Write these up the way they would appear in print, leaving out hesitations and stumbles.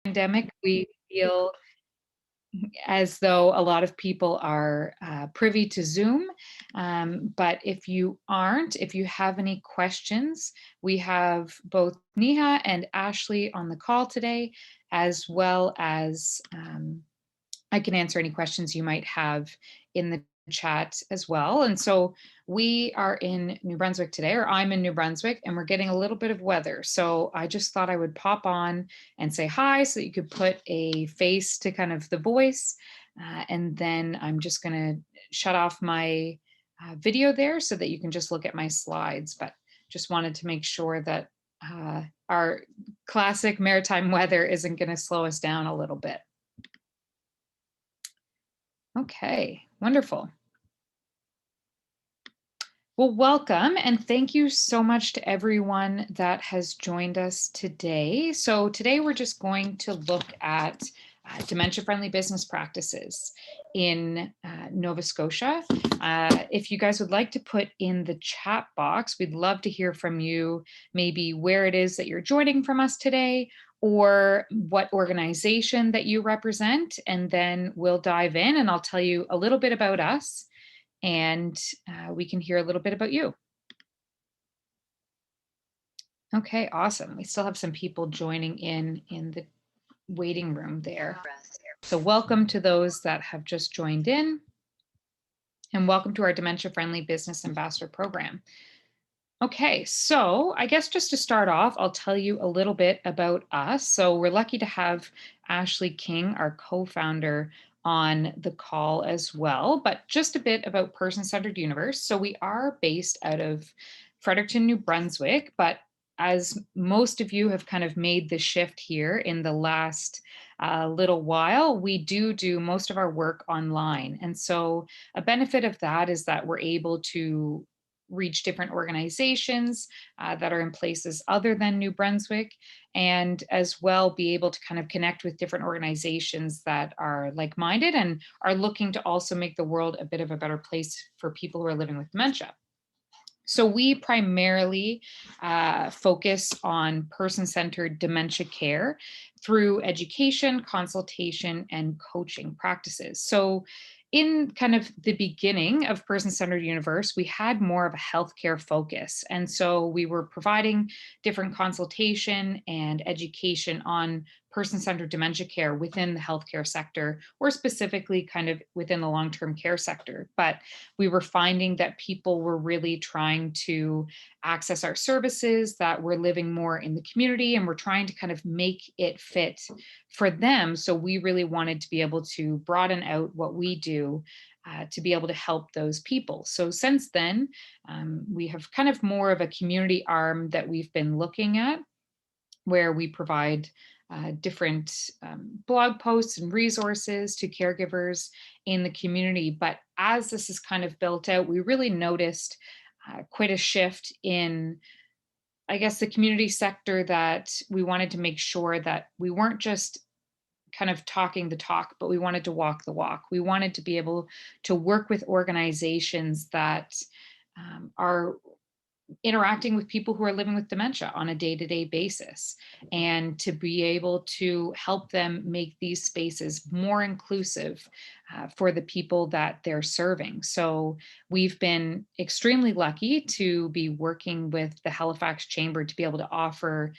Pandemic, we feel as though a lot of people are privy to Zoom. But if you aren't, if you have any questions, we have both Neha and Ashley on the call today, as well as I can answer any questions you might have in the chat as well. And so we are in New Brunswick today, or I'm in New Brunswick, and we're getting a little bit of weather. So I just thought I would pop on and say hi so that you could put a face to kind of the voice. And then I'm just going to shut off my video there so that you can just look at my slides. But just wanted to make sure that our classic maritime weather isn't going to slow us down a little bit. Okay, wonderful. Well, welcome and thank you so much to everyone that has joined us today. So today we're just going to look at dementia-friendly business practices in Nova Scotia. If you guys would like to put in the chat box, we'd love to hear from you, maybe where it is that you're joining from us today, or what organization that you represent, and then we'll dive in and I'll tell you a little bit about us and we can hear a little bit about you. Okay, awesome. We still have some people joining in the waiting room there. So welcome to those that have just joined in, and welcome to our Dementia Friendly Business Ambassador Program. Okay, so I guess just to start off, I'll tell you a little bit about us. So we're lucky to have Ashley King, our co-founder, on the call as well, but just a bit about Person-Centered Universe. So we are based out of Fredericton, New Brunswick, but as most of you have kind of made the shift here in the last little while, we do most of our work online. And so a benefit of that is that we're able to reach different organizations that are in places other than New Brunswick, and as well be able to kind of connect with different organizations that are like-minded and are looking to also make the world a bit of a better place for people who are living with dementia. So we primarily focus on person-centered dementia care through education, consultation, and coaching practices. So in kind of the beginning of Person-Centered Universe, we had more of a healthcare focus. And so we were providing different consultation and education on person-centered dementia care within the healthcare sector, or specifically kind of within the long-term care sector. But we were finding that people were really trying to access our services, that we're living more in the community, and we're trying to kind of make it fit for them. So we really wanted to be able to broaden out what we do to be able to help those people. So since then, we have kind of more of a community arm that we've been looking at, where we provide different blog posts and resources to caregivers in the community. But as this is kind of built out, we really noticed quite a shift in, I guess, the community sector, that we wanted to make sure that we weren't just kind of talking the talk, but we wanted to walk the walk. We wanted to be able to work with organizations that are interacting with people who are living with dementia on a day-to-day basis, and to be able to help them make these spaces more inclusive for the people that they're serving. So we've been extremely lucky to be working with the Halifax Chamber to be able to offer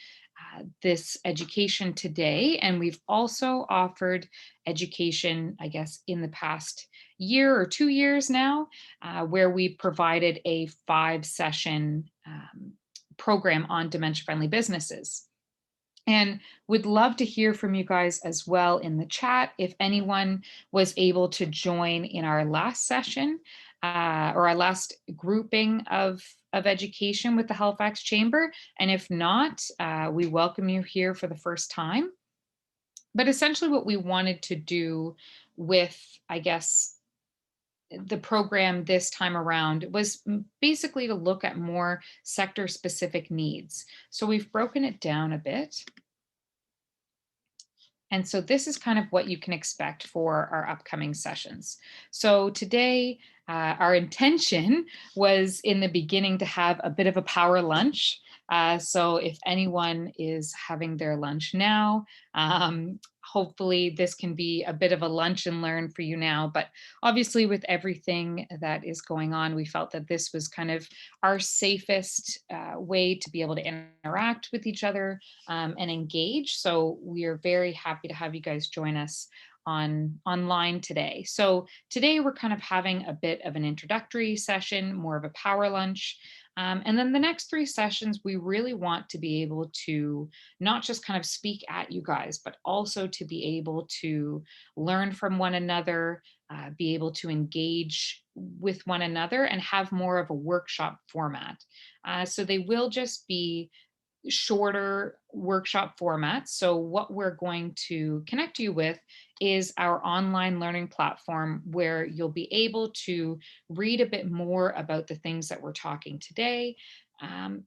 this education today. And we've also offered education, I guess, in the past year or 2 years now, where we provided a 5-session program on dementia-friendly businesses. And would love to hear from you guys as well in the chat if anyone was able to join in our last session or our last grouping of education with the Halifax Chamber. And if not, we welcome you here for the first time. But essentially what we wanted to do with, I guess, the program this time around was basically to look at more sector specific needs. So we've broken it down a bit. And so this is kind of what you can expect for our upcoming sessions. So today, our intention was in the beginning to have a bit of a power lunch So if anyone is having their lunch now, hopefully this can be a bit of a lunch and learn for you now. But obviously, with everything that is going on, we felt that this was kind of our safest way to be able to interact with each other and engage. So we are very happy to have you guys join us online today. So today we're kind of having a bit of an introductory session, more of a power lunch. And then the next three sessions, we really want to be able to not just kind of speak at you guys, but also to be able to learn from one another, be able to engage with one another and have more of a workshop format. So they will just be shorter workshop formats. So, what we're going to connect you with is our online learning platform where you'll be able to read a bit more about the things that we're talking today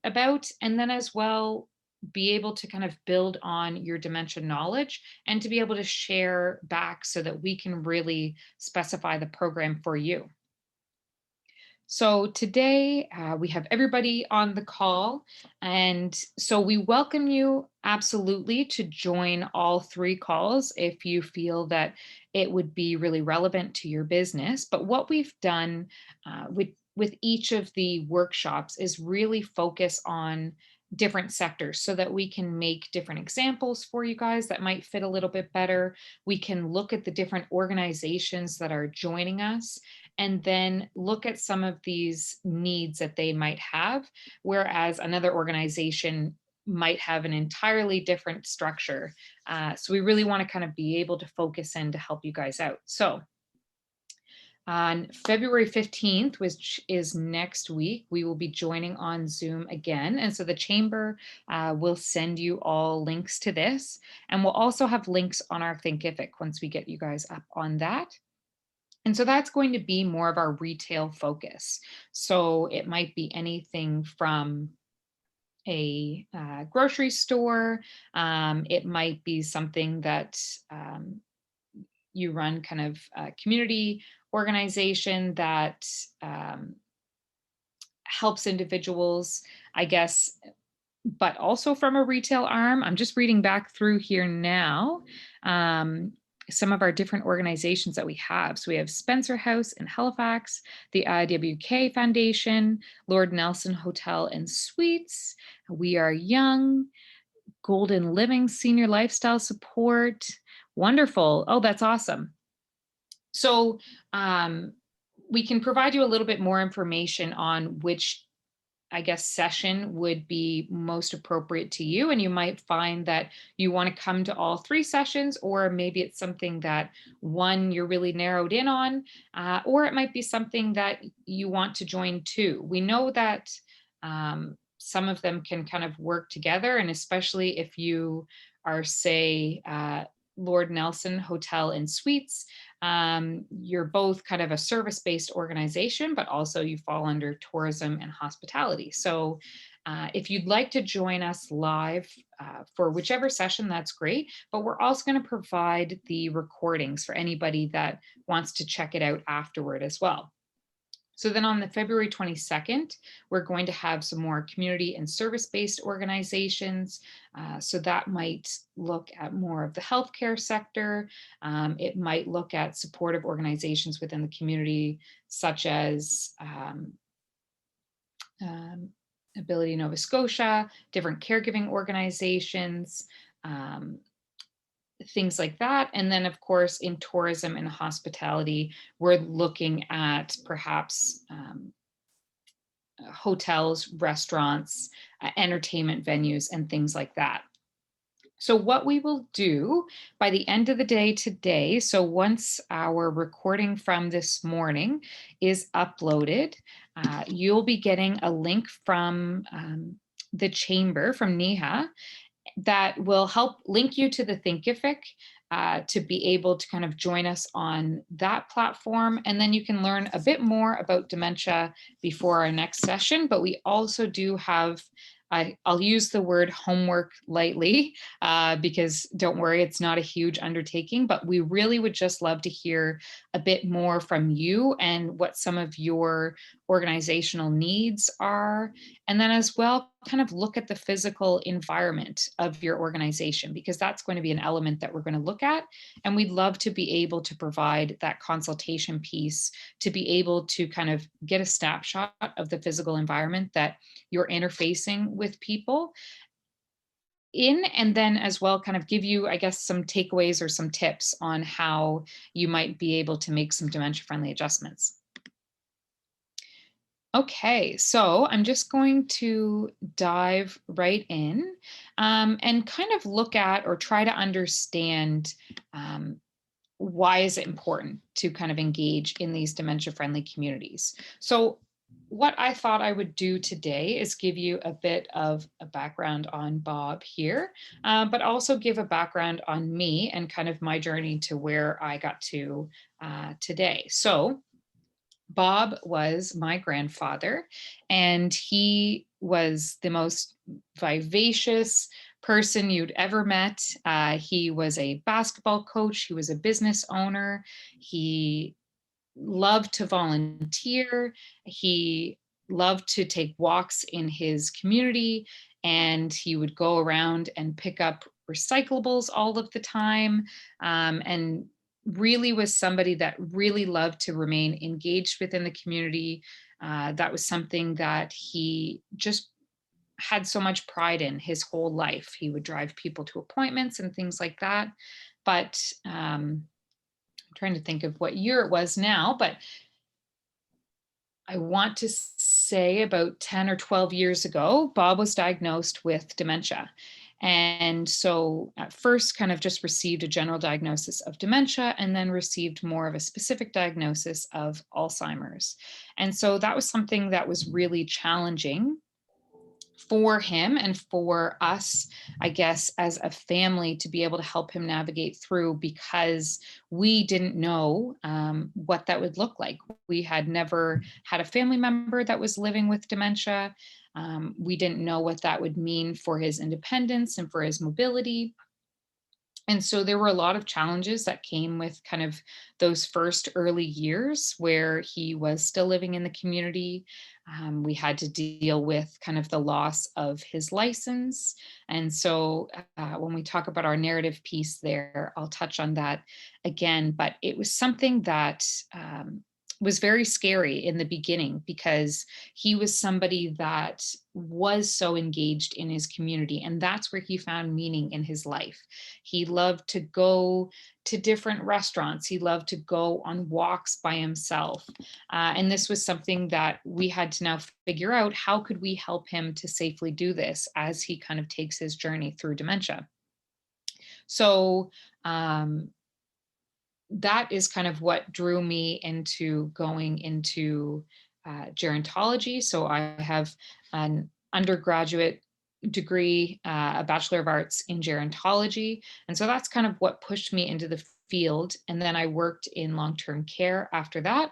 about, and then as well be able to kind of build on your dementia knowledge and to be able to share back so that we can really specify the program for you. So today we have everybody on the call. And so we welcome you absolutely to join all three calls if you feel that it would be really relevant to your business. But what we've done with each of the workshops is really focus on different sectors so that we can make different examples for you guys that might fit a little bit better. We can look at the different organizations that are joining us and then look at some of these needs that they might have, whereas another organization might have an entirely different structure. So we really want to kind of be able to focus in to help you guys out. So on February 15th, which is next week, we will be joining on Zoom again. And so the chamber will send you all links to this. And we'll also have links on our Thinkific once we get you guys up on that. And so that's going to be more of our retail focus. So it might be anything from a grocery store. It might be something that you run kind of a community organization that helps individuals, I guess, but also from a retail arm. I'm just reading back through here now. Some of our different organizations that we have. So we have Spencer House in Halifax, the IWK Foundation, Lord Nelson Hotel and Suites, We Are Young, Golden Living Senior Lifestyle Support. Wonderful. Oh, that's awesome. So we can provide you a little bit more information on which, I guess, session would be most appropriate to you. And you might find that you want to come to all three sessions, or maybe it's something that one you're really narrowed in on, or it might be something that you want to join too. We know that some of them can kind of work together, and especially if you are, say, Lord Nelson Hotel and Suites. You're both kind of a service-based organization, but also you fall under tourism and hospitality. So if you'd like to join us live for whichever session, that's great. But we're also going to provide the recordings for anybody that wants to check it out afterward as well. So then on the February 22nd, we're going to have some more community and service-based organizations. So that might look at more of the healthcare sector. It might look at supportive organizations within the community, such as Ability Nova Scotia, different caregiving organizations, things like that. And then, of course, in tourism and hospitality, we're looking at perhaps hotels, restaurants, entertainment venues, and things like that. So what we will do by the end of the day today, so once our recording from this morning is uploaded, you'll be getting a link from the chamber, from NEHA, that will help link you to the Thinkific to be able to kind of join us on that platform. And then you can learn a bit more about dementia before our next session. But we also do have, I'll use the word homework lightly because don't worry, it's not a huge undertaking, but we really would just love to hear a bit more from you and what some of your organizational needs are. And then as well, kind of look at the physical environment of your organization, because that's going to be an element that we're going to look at. And we'd love to be able to provide that consultation piece to be able to kind of get a snapshot of the physical environment that you're interfacing with people in, and then as well kind of give you, I guess, some takeaways or some tips on how you might be able to make some dementia friendly adjustments. Okay, so I'm just going to dive right in, and kind of look at or try to understand, um, why is it important to kind of engage in these dementia friendly communities. So what I thought I would do today is give you a bit of a background on Bob here, but also give a background on me and kind of my journey to where I got to today. So Bob was my grandfather, and he was the most vivacious person you'd ever met. He was a basketball coach, he was a business owner, he loved to volunteer, he loved to take walks in his community, and he would go around and pick up recyclables all of the time, and really was somebody that really loved to remain engaged within the community. That was something that he just had so much pride in his whole life. He would drive people to appointments and things like that. But I'm trying to think of what year it was now, but I want to say about 10 or 12 years ago, Bob was diagnosed with dementia. And so at first, kind of just received a general diagnosis of dementia and then received more of a specific diagnosis of Alzheimer's. And so that was something that was really challenging for him and for us, I guess, as a family to be able to help him navigate through, because we didn't know what that would look like. We had never had a family member that was living with dementia. We didn't know what that would mean for his independence and for his mobility. And so there were a lot of challenges that came with kind of those first early years where he was still living in the community. We had to deal with kind of the loss of his license. And so when we talk about our narrative piece there, I'll touch on that again. But it was something that was very scary in the beginning, because he was somebody that was so engaged in his community, and that's where he found meaning in his life. He loved to go to different restaurants. He loved to go on walks by himself. And this was something that we had to now figure out, how could we help him to safely do this as he kind of takes his journey through dementia. So that is kind of what drew me into going into gerontology. So I have an undergraduate degree, a Bachelor of Arts in gerontology. And so that's kind of what pushed me into the field. And then I worked in long term care after that.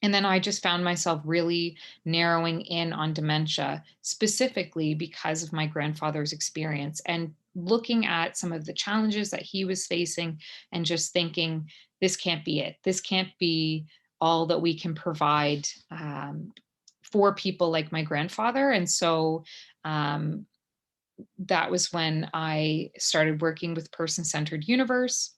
And then I just found myself really narrowing in on dementia, specifically because of my grandfather's experience and looking at some of the challenges that he was facing and just thinking, this can't be it. This can't be all that we can provide for people like my grandfather. And so um, that was when I started working with Person Centered Universe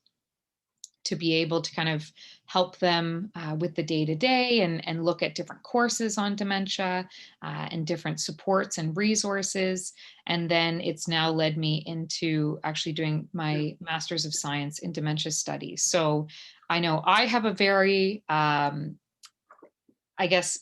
to be able to kind of help them with the day to day and look at different courses on dementia and different supports and resources. And then it's now led me into actually doing my Master's of Science in Dementia Studies. So I know I have a very, I guess,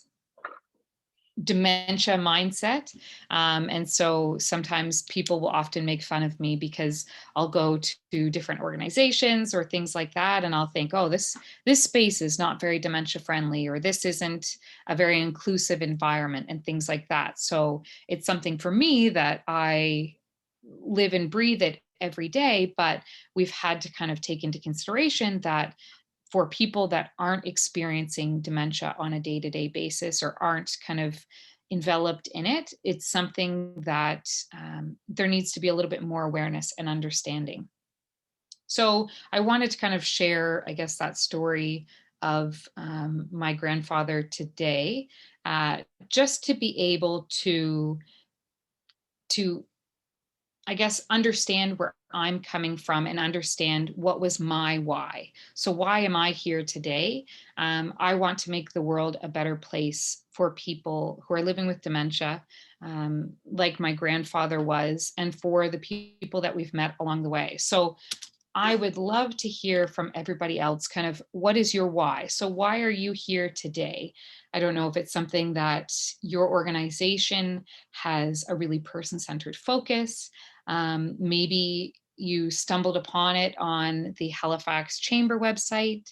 dementia mindset. And so sometimes people will often make fun of me because I'll go to different organizations or things like that. And I'll think, oh, this space is not very dementia friendly, or this isn't a very inclusive environment and things like that. So it's something for me that I live and breathe it every day, but we've had to kind of take into consideration that for people that aren't experiencing dementia on a day-to-day basis or aren't kind of enveloped in it, it's something that there needs to be a little bit more awareness and understanding. So I wanted to kind of share, I guess, that story of my grandfather today, just to be able to to, I guess, understand where I'm coming from and understand what was my why. So, why am I here today? I want to make the world a better place for people who are living with dementia, like my grandfather was, and for the people that we've met along the way. So, I would love to hear from everybody else kind of what is your why? So, why are you here today? I don't know if it's something that your organization has a really person centered focus. Maybe you stumbled upon it on the Halifax Chamber website.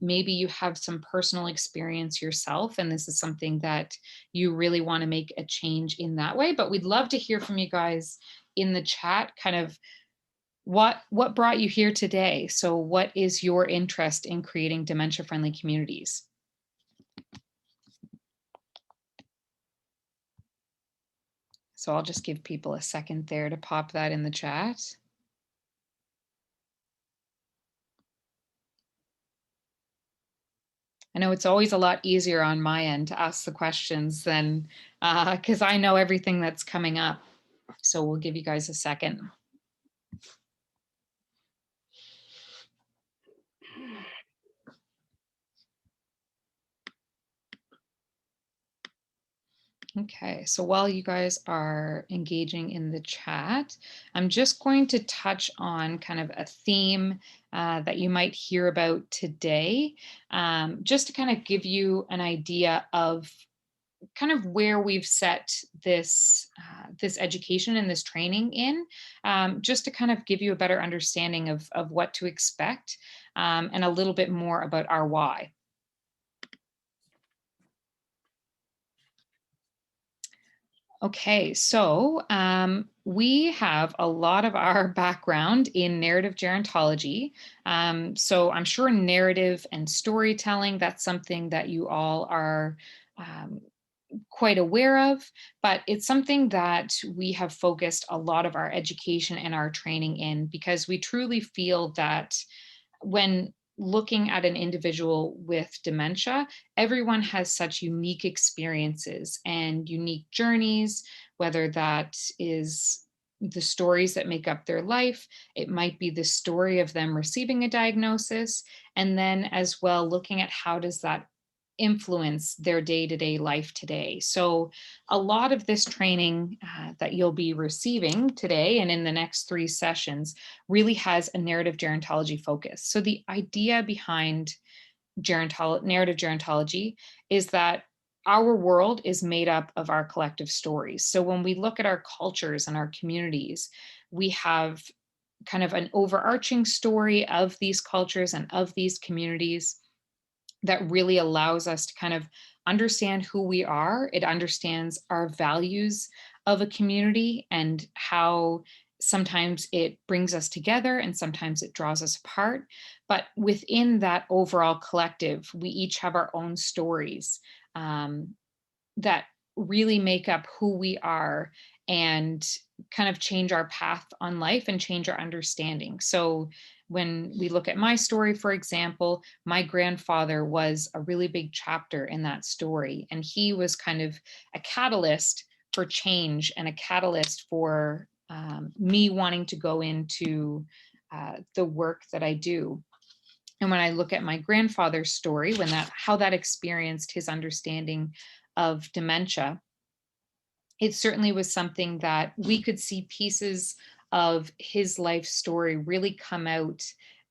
Maybe you have some personal experience yourself, and this is something that you really want to make a change in that way. But we'd love to hear from you guys in the chat, kind of what brought you here today? So what is your interest in creating dementia friendly communities? So I'll just give people a second there to pop that in the chat. I know it's always a lot easier on my end to ask the questions than because I know everything that's coming up. So we'll give you guys a second. Okay, so while you guys are engaging in the chat, I'm just going to touch on kind of a theme that you might hear about today, just to kind of give you an idea of kind of where we've set this education and this training in, just to kind of give you a better understanding of what to expect, and a little bit more about our why. Okay, so we have a lot of our background in narrative gerontology. So I'm sure narrative and storytelling, that's something that you all are um, quite aware of, but it's something that we have focused a lot of our education and our training in because we truly feel that when looking at an individual with dementia, everyone has such unique experiences and unique journeys, whether that is the stories that make up their life, it might be the story of them receiving a diagnosis, and then as well looking at how does that influence their day-to-day life today. So a lot of this training that you'll be receiving today and in the next 3 sessions really has a narrative gerontology focus. So the idea behind narrative gerontology is that our world is made up of our collective stories. So when we look at our cultures and our communities, we have kind of an overarching story of these cultures and of these communities that really allows us to kind of understand who we are. It understands our values of a community and how sometimes it brings us together and sometimes it draws us apart. But within that overall collective, we each have our own stories, that really make up who we are and kind of change our path on life and change our understanding. So, when we look at my story, for example, my grandfather was a really big chapter in that story. And he was kind of a catalyst for change and a catalyst for me wanting to go into the work that I do. And when I look at my grandfather's story, how that experienced his understanding of dementia, it certainly was something that we could see pieces of his life story really come out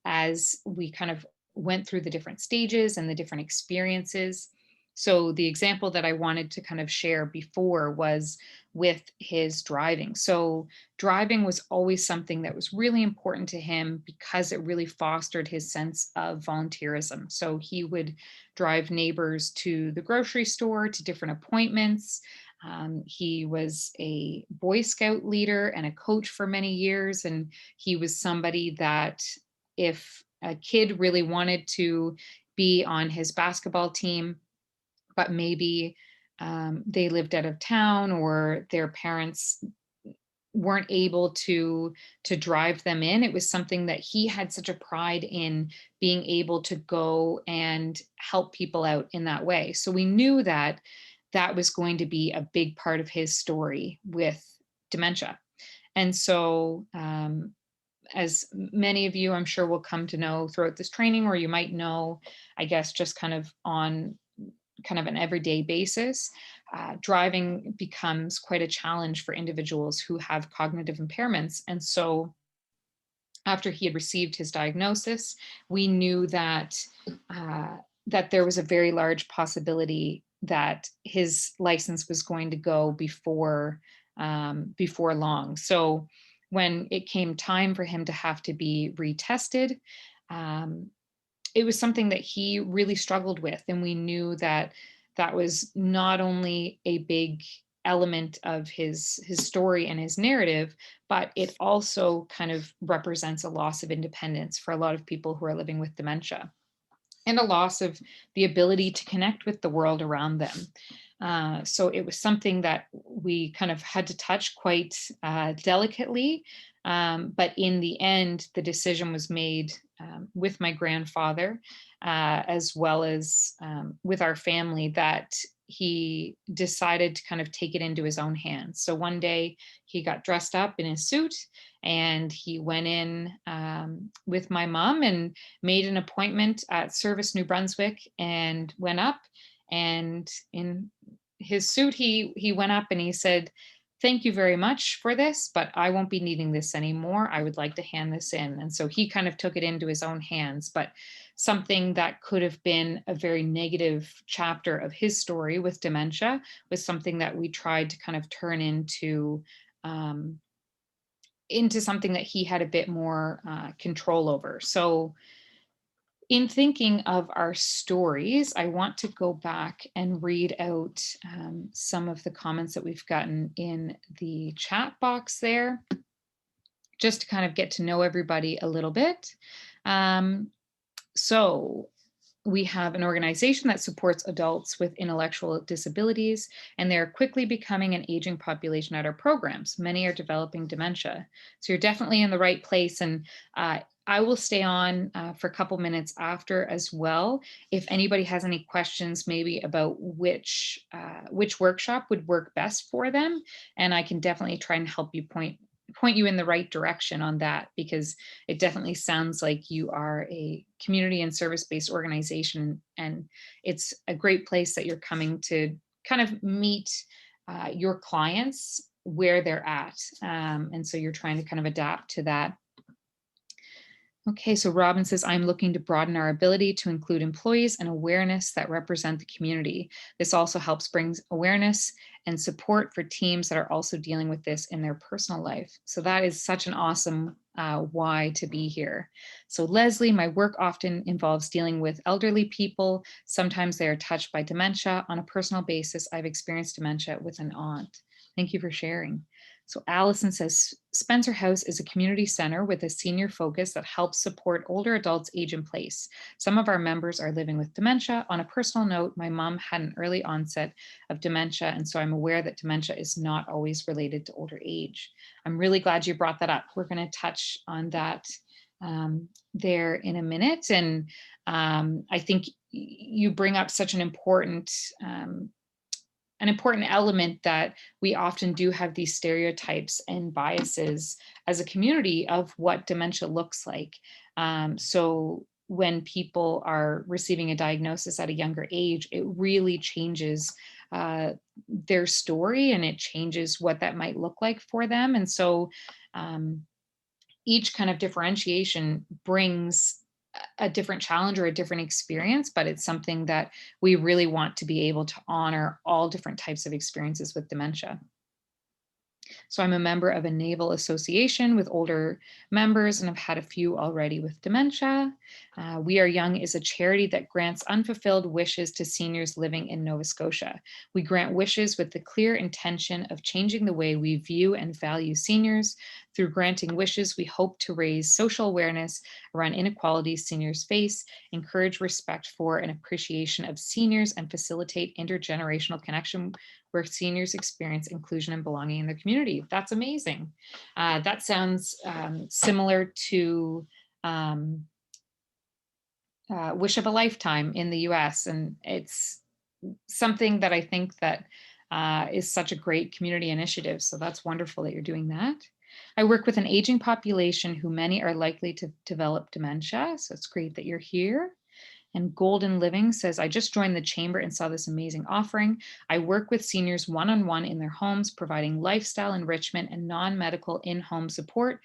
as we kind of went through the different stages and the different experiences. So, the example that I wanted to kind of share before was with his driving. So, driving was always something that was really important to him because it really fostered his sense of volunteerism. So, he would drive neighbors to the grocery store, to different appointments. He was a Boy Scout leader and a coach for many years. And he was somebody that, if a kid really wanted to be on his basketball team, but maybe they lived out of town or their parents weren't able to drive them in, it was something that he had such a pride in being able to go and help people out in that way. So we knew that that was going to be a big part of his story with dementia. And so, as many of you, I'm sure, will come to know throughout this training, or you might know, I guess, just kind of on kind of an everyday basis, driving becomes quite a challenge for individuals who have cognitive impairments. And so, after he had received his diagnosis, we knew that that there was a very large possibility that his license was going to go before long. So when it came time for him to have to be retested, um, it was something that he really struggled with, and we knew that that was not only a big element of his story and his narrative, but it also kind of represents a loss of independence for a lot of people who are living with dementia, and a loss of the ability to connect with the world around them. So it was something that we kind of had to touch quite delicately. But in the end, the decision was made with my grandfather, as well as with our family, that he decided to kind of take it into his own hands. So one day he got dressed up in his suit and he went in with my mom and made an appointment at Service New Brunswick and went up, and in his suit he went up and he said, "Thank you very much for this, but I won't be needing this anymore. I would like to hand this in." And so he kind of took it into his own hands. But something that could have been a very negative chapter of his story with dementia was something that we tried to kind of turn um, into something that he had a bit more control over. So, in thinking of our stories, I want to go back and read out some of the comments that we've gotten in the chat box there, just to kind of get to know everybody a little bit. So, we have an organization that supports adults with intellectual disabilities, and they're quickly becoming an aging population at our programs. Many are developing dementia. So you're definitely in the right place. And I will stay on for a couple minutes after as well. If anybody has any questions, maybe about which workshop would work best for them, and I can definitely try and help you point you in the right direction on that, because it definitely sounds like you are a community and service-based organization, and it's a great place that you're coming to kind of meet your clients where they're at, and so you're trying to kind of adapt to that. Okay, so Robin says, "I'm looking to broaden our ability to include employees and awareness that represent the community. This also helps bring awareness and support for teams that are also dealing with this in their personal life." So that is such an awesome why to be here. So Leslie, "My work often involves dealing with elderly people. Sometimes they are touched by dementia. On a personal basis, I've experienced dementia with an aunt." Thank you for sharing. So Allison says, "Spencer House is a community center with a senior focus that helps support older adults age in place. Some of our members are living with dementia. On a personal note, my mom had an early onset of dementia, and so I'm aware that dementia is not always related to older age." I'm really glad you brought that up. We're going to touch on that there in a minute. And I think you bring up such an important element, that we often do have these stereotypes and biases as a community of what dementia looks like. So when people are receiving a diagnosis at a younger age, it really changes their story, and it changes what that might look like for them. And so each kind of differentiation brings a different challenge or a different experience, but it's something that we really want to be able to honor all different types of experiences with dementia. So I'm a member of a naval association with older members, and I've had a few already with dementia. We Are Young is a charity that grants unfulfilled wishes to seniors living in Nova Scotia. We grant wishes with the clear intention of changing the way we view and value seniors. Through granting wishes, we hope to raise social awareness around inequalities seniors face, encourage respect for and appreciation of seniors, and facilitate intergenerational connection where seniors experience inclusion and belonging in their community. That's amazing. That sounds similar to Wish of a Lifetime in the US. And it's something that I think that is such a great community initiative. So that's wonderful that you're doing that. I work with an aging population who many are likely to develop dementia. So it's great that you're here. And Golden Living says, I just joined the chamber and saw this amazing offering. I work with seniors one-on-one in their homes, providing lifestyle enrichment and non-medical in-home support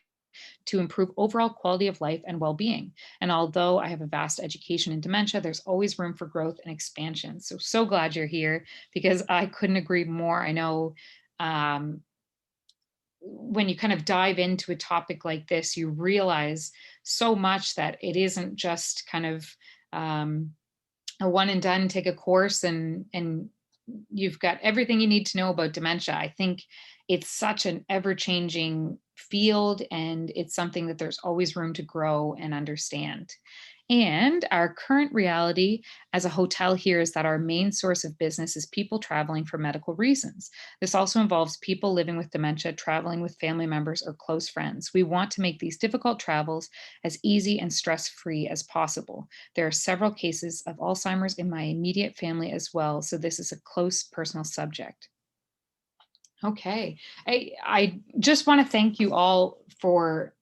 to improve overall quality of life and well-being. And although I have a vast education in dementia, there's always room for growth and expansion. So glad you're here because I couldn't agree more. I know um, when you kind of dive into a topic like this, you realize so much that it isn't just kind of um, a one and done, take a course and you've got everything you need to know about dementia. I think it's such an ever-changing field and it's something that there's always room to grow and understand. And our current reality as a hotel here is that our main source of business is people traveling for medical reasons. This also involves people living with dementia, traveling with family members or close friends. We want to make these difficult travels as easy and stress-free as possible. There are several cases of Alzheimer's in my immediate family as well, so this is a close personal subject. Okay. I just want to thank you all for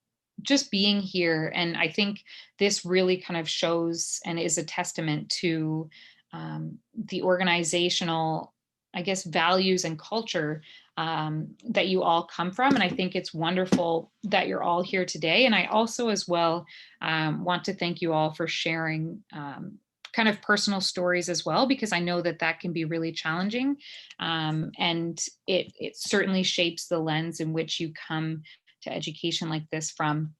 just being here. And I think this really kind of shows and is a testament to the organizational, I guess, values and culture that you all come from. And I think it's wonderful that you're all here today. And I also, as well, want to thank you all for sharing kind of personal stories as well, because I know that that can be really challenging. And it certainly shapes the lens in which you come to education like this from.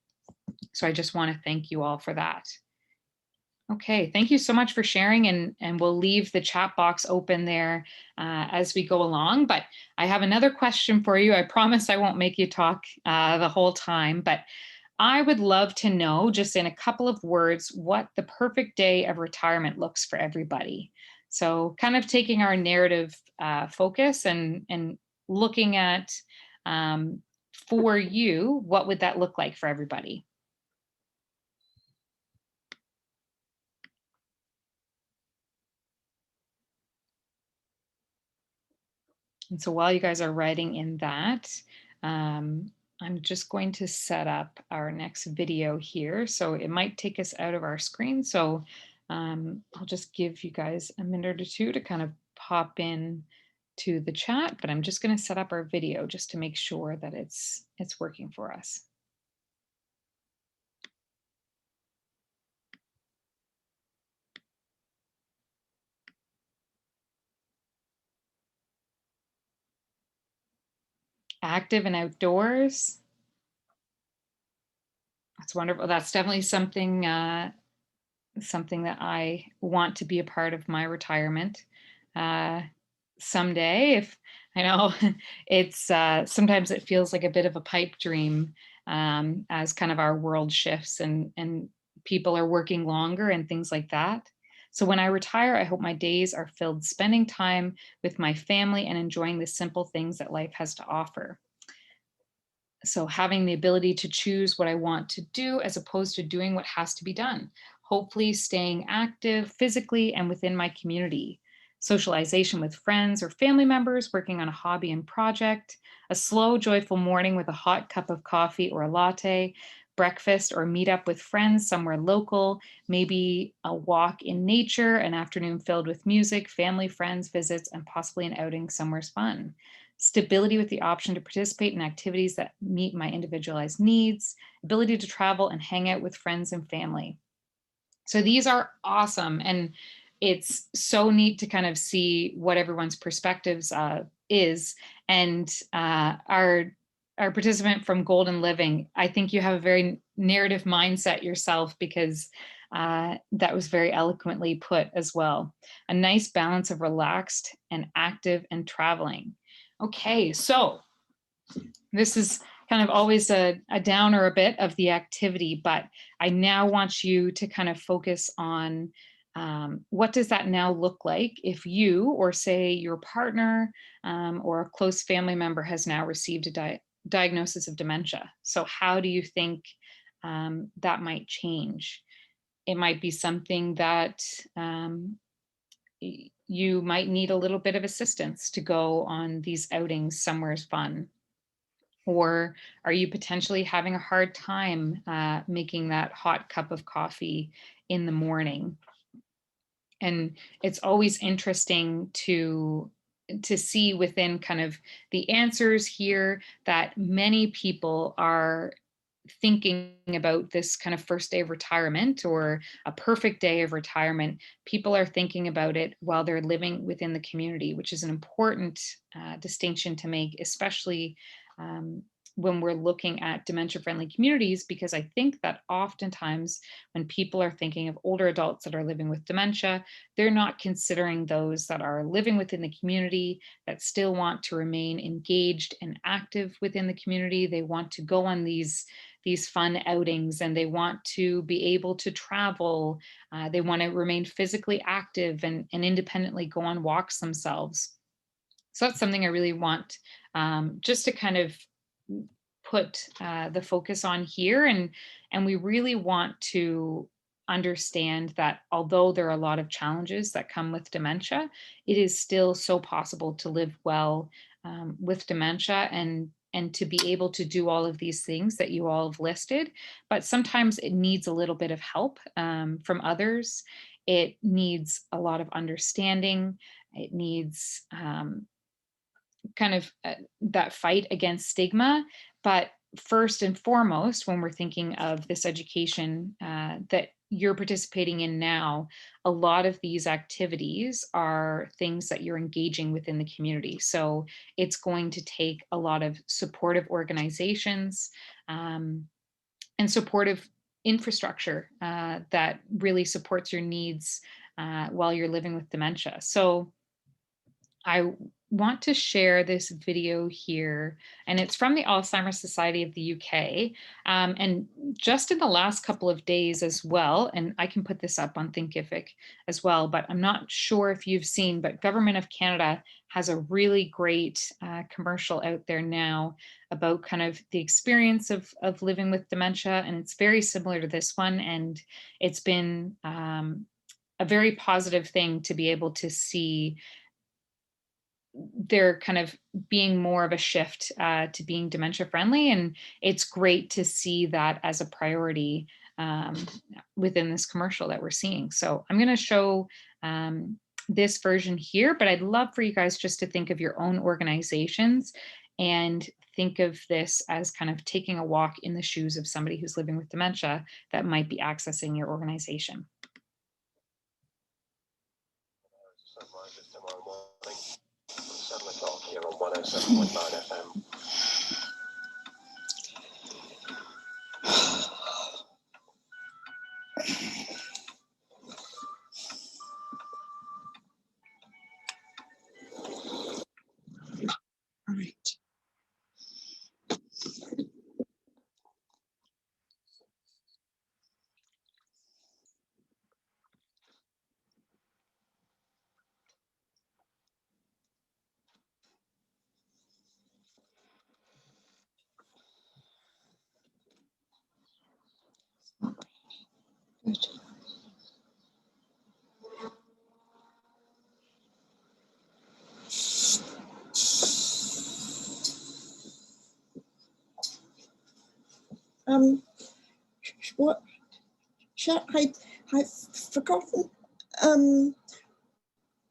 So I just want to thank you all for that. Okay, thank you so much for sharing, and we'll leave the chat box open there as we go along. But I have another question for you. I promise I won't make you talk the whole time, but I would love to know, just in a couple of words, what the perfect day of retirement looks for everybody. So kind of taking our narrative focus and looking at, for you, what would that look like for everybody? And so while you guys are writing in that, I'm just going to set up our next video here. So it might take us out of our screen. So I'll just give you guys a minute or two to kind of pop in to the chat, but I'm just going to set up our video just to make sure that it's working for us. Active and outdoors. That's wonderful. That's definitely something that I want to be a part of my retirement uh, someday. If I know it's sometimes it feels like a bit of a pipe dream as kind of our world shifts and people are working longer and things like that. So when I retire, I hope my days are filled spending time with my family and enjoying the simple things that life has to offer. So having the ability to choose what I want to do as opposed to doing what has to be done. Hopefully staying active physically and within my community. Socialization with friends or family members, working on a hobby and project, a slow, joyful morning with a hot cup of coffee or a latte, breakfast or meet up with friends somewhere local, maybe a walk in nature, an afternoon filled with music, family, friends, visits, and possibly an outing somewhere fun. Stability with the option to participate in activities that meet my individualized needs, ability to travel and hang out with friends and family. So these are awesome. And it's so neat to kind of see what everyone's perspectives is. And our participant from Golden Living, I think you have a very narrative mindset yourself because that was very eloquently put as well. A nice balance of relaxed and active and traveling. Okay, so this is kind of always a downer a bit of the activity, but I now want you to kind of focus on what does that now look like if you, or say your partner or a close family member has now received a diagnosis of dementia. So how do you think that might change? It might be something that you might need a little bit of assistance to go on these outings somewhere's fun? Or are you potentially having a hard time making that hot cup of coffee in the morning? And it's always interesting to see within kind of the answers here that many people are thinking about this kind of first day of retirement or a perfect day of retirement. People are thinking about it while they're living within the community, which is an important distinction to make, especially um, when we're looking at dementia friendly communities, because I think that oftentimes when people are thinking of older adults that are living with dementia, they're not considering those that are living within the community that still want to remain engaged and active within the community. They want to go on these fun outings and they want to be able to travel. They want to remain physically active and independently go on walks themselves. So that's something I really want just to kind of put the focus on here. And we really want to understand that although there are a lot of challenges that come with dementia, it is still so possible to live well with dementia and to be able to do all of these things that you all have listed. But sometimes it needs a little bit of help from others. It needs a lot of understanding. It needs kind of that fight against stigma. But first and foremost, when we're thinking of this education that you're participating in now, a lot of these activities are things that you're engaging within the community. So it's going to take a lot of supportive organizations and supportive infrastructure that really supports your needs while you're living with dementia. So I want to share this video here, and it's from the Alzheimer's Society of the UK. And just in the last couple of days as well, and I can put this up on Thinkific as well, but I'm not sure if you've seen, but Government of Canada has a really great commercial out there now about kind of the experience of living with dementia. And it's very similar to this one. And it's been a very positive thing to be able to see there kind of being more of a shift to being dementia friendly. And it's great to see that as a priority within this commercial that we're seeing. So I'm going to show this version here, but I'd love for you guys just to think of your own organizations and think of this as kind of taking a walk in the shoes of somebody who's living with dementia that might be accessing your organization. Sunrises tomorrow morning, 7 o'clock here on 107.9 FM. All right. Good. What? I've forgotten.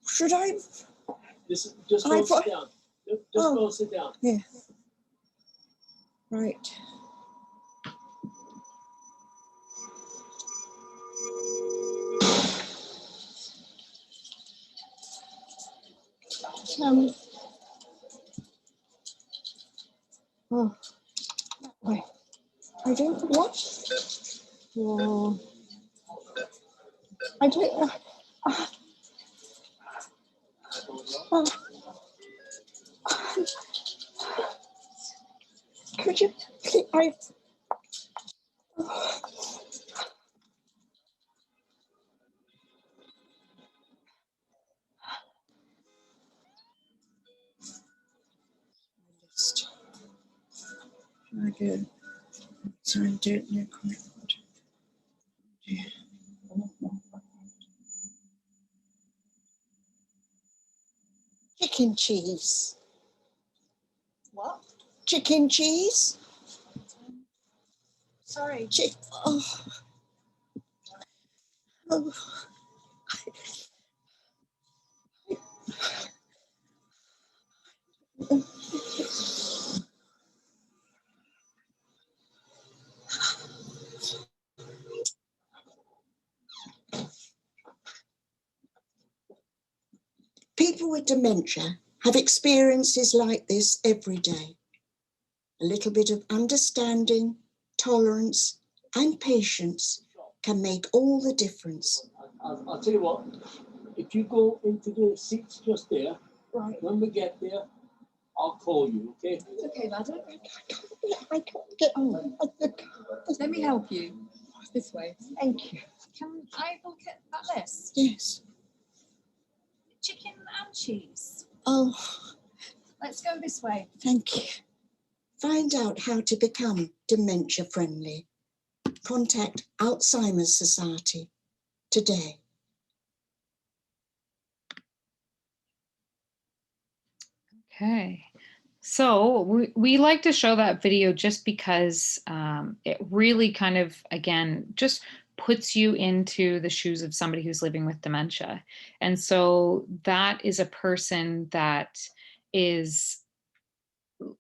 Should I? Just go sit down. Just go sit down. Yeah. Right. Oh, that way. I don't know what. Oh, I don't know. Oh. Could you please? List. I did. So I did new commitment. Yeah. chicken cheese. What? Chicken cheese? Sorry. Oh. Oh. People with dementia have experiences like this every day. A little bit of understanding, tolerance, and patience can make all the difference. I'll tell you what, if you go into the seats just there, Right. when we get there, I'll call you, okay? It's okay, madam. I can't get on. Let me help you. This way. Thank you. Can I look at that list? Yes. Chicken and cheese. Oh, Let's go this way. thank you. Find out how to become dementia friendly. Contact Alzheimer's Society today. Okay. So we like to show that video just because it really kind of, again, just puts you into the shoes of somebody who's living with dementia. And so that is a person that is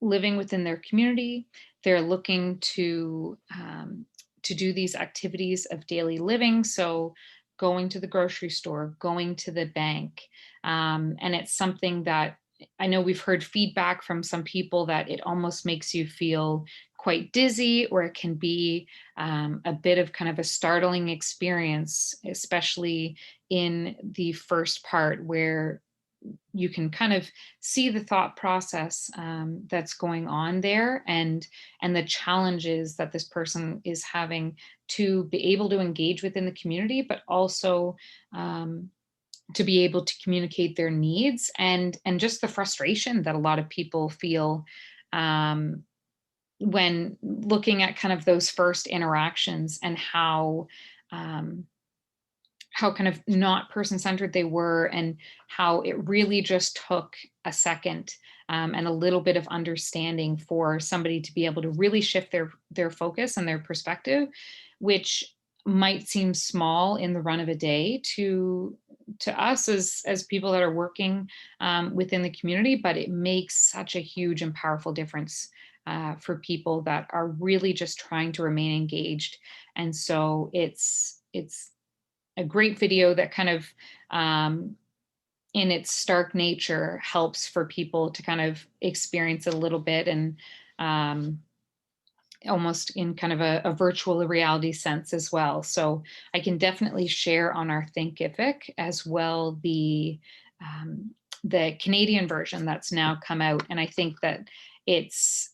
living within their community. They're looking to do these activities of daily living. So going to the grocery store, going to the bank. And it's something that I know we've heard feedback from some people that it almost makes you feel quite dizzy, or it can be a bit of kind of a startling experience, especially in the first part where you can kind of see the thought process that's going on there, and the challenges that this person is having to be able to engage within the community, but also to be able to communicate their needs, and just the frustration that a lot of people feel when looking at kind of those first interactions, and um, how kind of not person-centered they were, and how it really just took a second and a little bit of understanding for somebody to be able to really shift their focus and their perspective, which might seem small in the run of a day to us as people that are working within the community, but it makes such a huge and powerful difference for people that are really just trying to remain engaged. And so it's a great video that kind of in its stark nature helps for people to kind of experience it a little bit, and almost in kind of a virtual reality sense as well. So I can definitely share on our Thinkific as well the Canadian version that's now come out. And I think that it's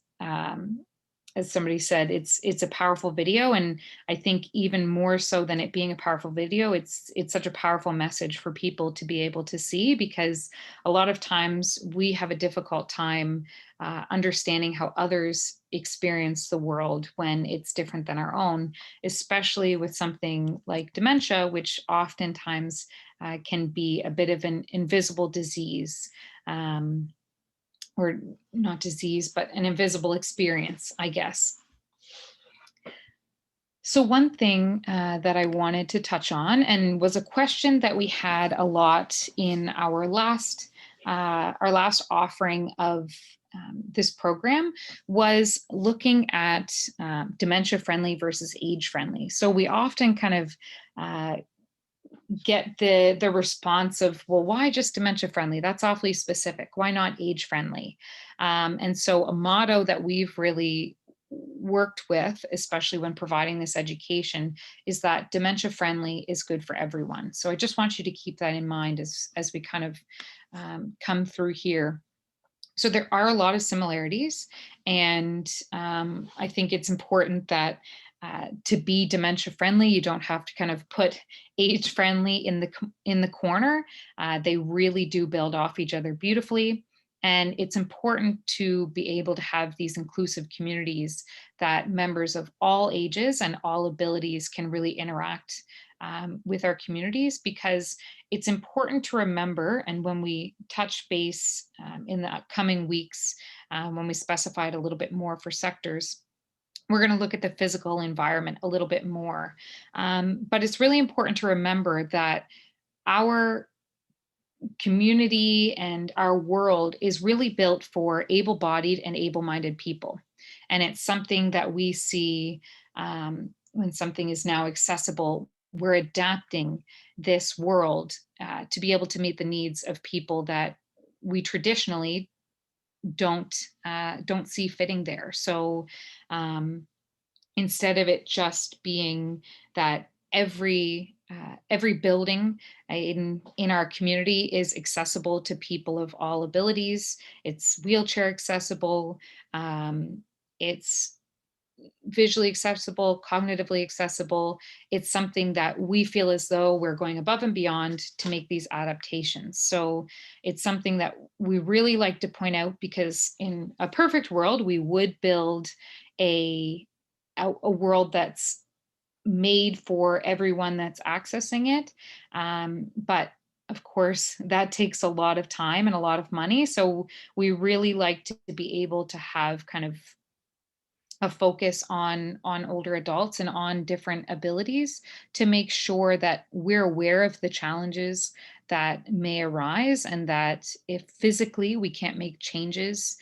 as somebody said, it's a powerful video, and I think even more so than it being a powerful video, it's such a powerful message for people to be able to see, because a lot of times we have a difficult time understanding how others experience the world when it's different than our own, especially with something like dementia, which oftentimes can be a bit of an invisible disease. Or not disease, but an invisible experience, I guess. So one thing that I wanted to touch on, and was a question that we had a lot in our last offering of this program, was looking at dementia friendly versus age friendly. So we often kind of get the response of, well, why just dementia friendly? That's awfully specific. Why not age friendly? And so a motto that we've really worked with, especially when providing this education, is that dementia friendly is good for everyone. So I just want you to keep that in mind as we kind of come through here. So there are a lot of similarities, and I think it's important that to be dementia friendly, you don't have to kind of put age friendly in the corner. They really do build off each other beautifully. And it's important to be able to have these inclusive communities that members of all ages and all abilities can really interact with our communities, because it's important to remember. And when we touch base in the upcoming weeks, when we specify it a little bit more for sectors, we're going to look at the physical environment a little bit more. But it's really important to remember that our community and our world is really built for able-bodied and able-minded people. And it's something that we see when something is now accessible, we're adapting this world to be able to meet the needs of people that we traditionally don't see fitting there. So instead of it just being that every building in our community is accessible to people of all abilities, it's wheelchair accessible, it's visually accessible, cognitively accessible. It's something that we feel as though we're going above and beyond to make these adaptations. So it's something that we really like to point out, because in a perfect world, we would build a a world that's made for everyone that's accessing it. But of course, that takes a lot of time and a lot of money. So we really like to be able to have kind of a focus on older adults and on different abilities, to make sure that we're aware of the challenges that may arise, and that if physically we can't make changes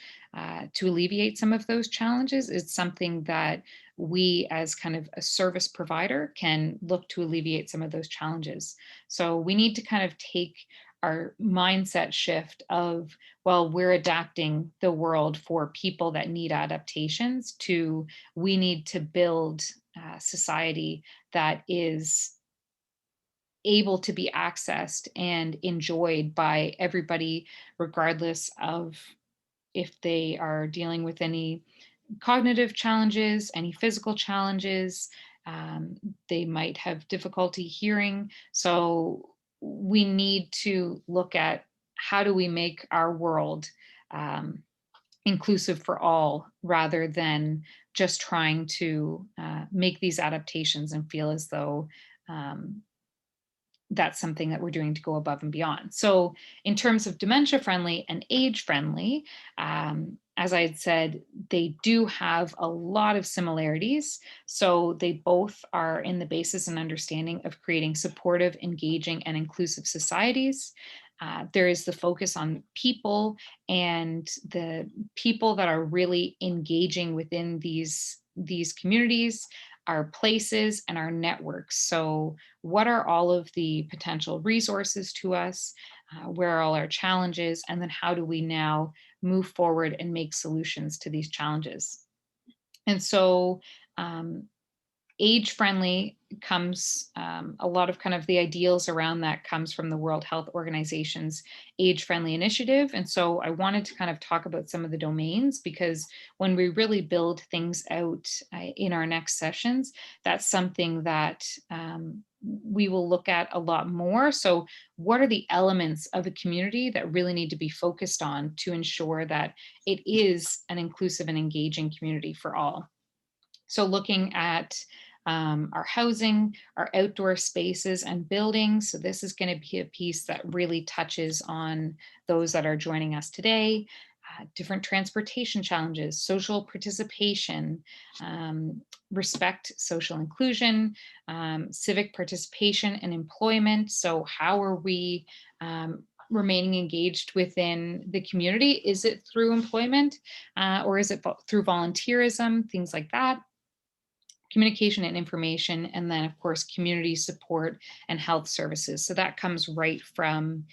to alleviate some of those challenges, it's something that we as kind of a service provider can look to alleviate some of those challenges. So we need to kind of take our mindset shift of, well, we're adapting the world for people that need adaptations, to we need to build a society that is able to be accessed and enjoyed by everybody, regardless of if they are dealing with any cognitive challenges, any physical challenges. Um, they might have difficulty hearing. So we need to look at, how do we make our world um, inclusive for all, rather than just trying to make these adaptations and feel as though um, that's something that we're doing to go above and beyond. So in terms of dementia friendly and age friendly, as I had said, they do have a lot of similarities. So they both are in the basis and understanding of creating supportive, engaging, and inclusive societies. There is the focus on people, and the people that are really engaging within these communities, our places, and our networks. So what are all of the potential resources to us? Where are all our challenges? And then how do we now move forward and make solutions to these challenges? And so um, age friendly comes, a lot of kind of the ideals around that comes from the World Health Organization's age friendly initiative. And so I wanted to kind of talk about some of the domains, because when we really build things out in our next sessions, that's something that we will look at a lot more. So what are the elements of a community that really need to be focused on to ensure that it is an inclusive and engaging community for all? So looking at our housing, our outdoor spaces and buildings. So this is going to be a piece that really touches on those that are joining us today. Different transportation challenges, social participation, respect, social inclusion, civic participation and employment. So how are we remaining engaged within the community? Is it through employment or is it through volunteerism, things like that? Communication and information, and then of course community support and health services. So that comes right from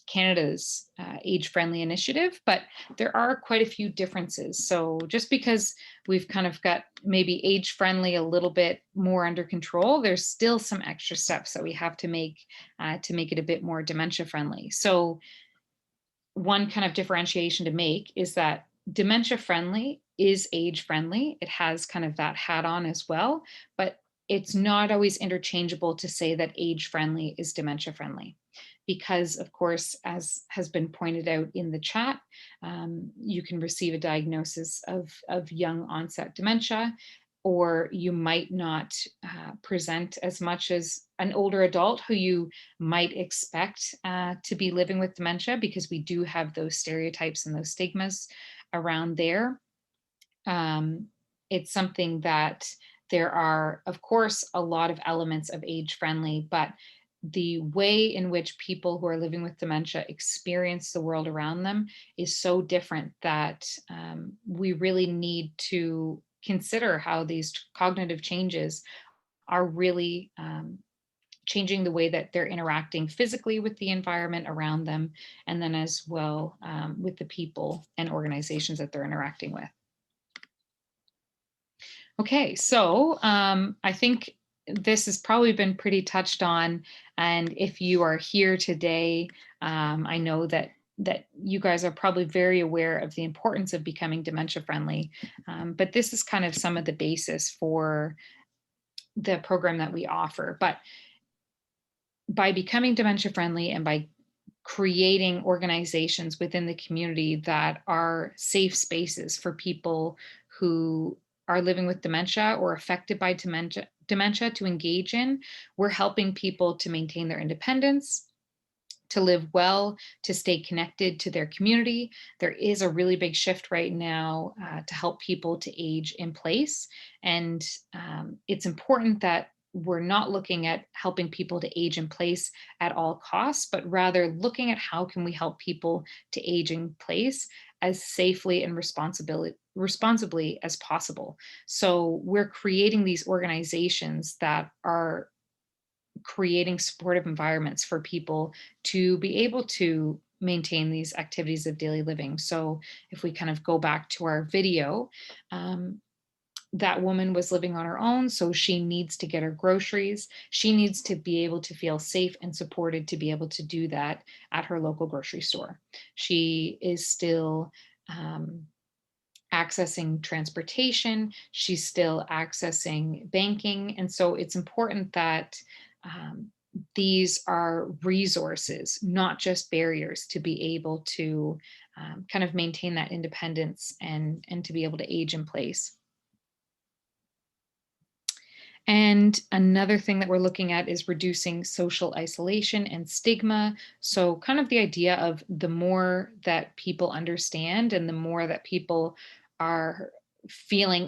Canada's age-friendly initiative, but there are quite a few differences. So just because we've kind of got maybe age-friendly a little bit more under control, there's still some extra steps that we have to make it a bit more dementia-friendly. So one kind of differentiation to make is that dementia friendly is age friendly. It has kind of that hat on as well, but it's not always interchangeable to say that age friendly is dementia friendly. Because of course, as has been pointed out in the chat, you can receive a diagnosis of young onset dementia, or you might not present as much as an older adult who you might expect to be living with dementia, because we do have those stereotypes and those stigmas around there. It's something that there are, of course, a lot of elements of age friendly, but the way in which people who are living with dementia experience the world around them is so different that we really need to consider how these cognitive changes are really changing the way that they're interacting physically with the environment around them, and then as well with the people and organizations that they're interacting with. Okay, so I think this has probably been pretty touched on, and if you are here today, I know that you guys are probably very aware of the importance of becoming dementia friendly, but this is kind of some of the basis for the program that we offer. But by becoming dementia friendly and by creating organizations within the community that are safe spaces for people who are living with dementia or affected by dementia to engage in, we're helping people to maintain their independence, to live well, to stay connected to their community. There is a really big shift right now to help people to age in place. And it's important that we're not looking at helping people to age in place at all costs, but rather looking at how can we help people to age in place as safely and responsibly as possible. So we're creating these organizations that are creating supportive environments for people to be able to maintain these activities of daily living. So if we kind of go back to our video, that woman was living on her own, so she needs to get her groceries. She needs to be able to feel safe and supported to be able to do that at her local grocery store. She is still accessing transportation. She's still accessing banking. And so it's important that these are resources, not just barriers, to be able to kind of maintain that independence and to be able to age in place. And another thing that we're looking at is reducing social isolation and stigma. So, kind of the idea of the more that people understand and the more that people are feeling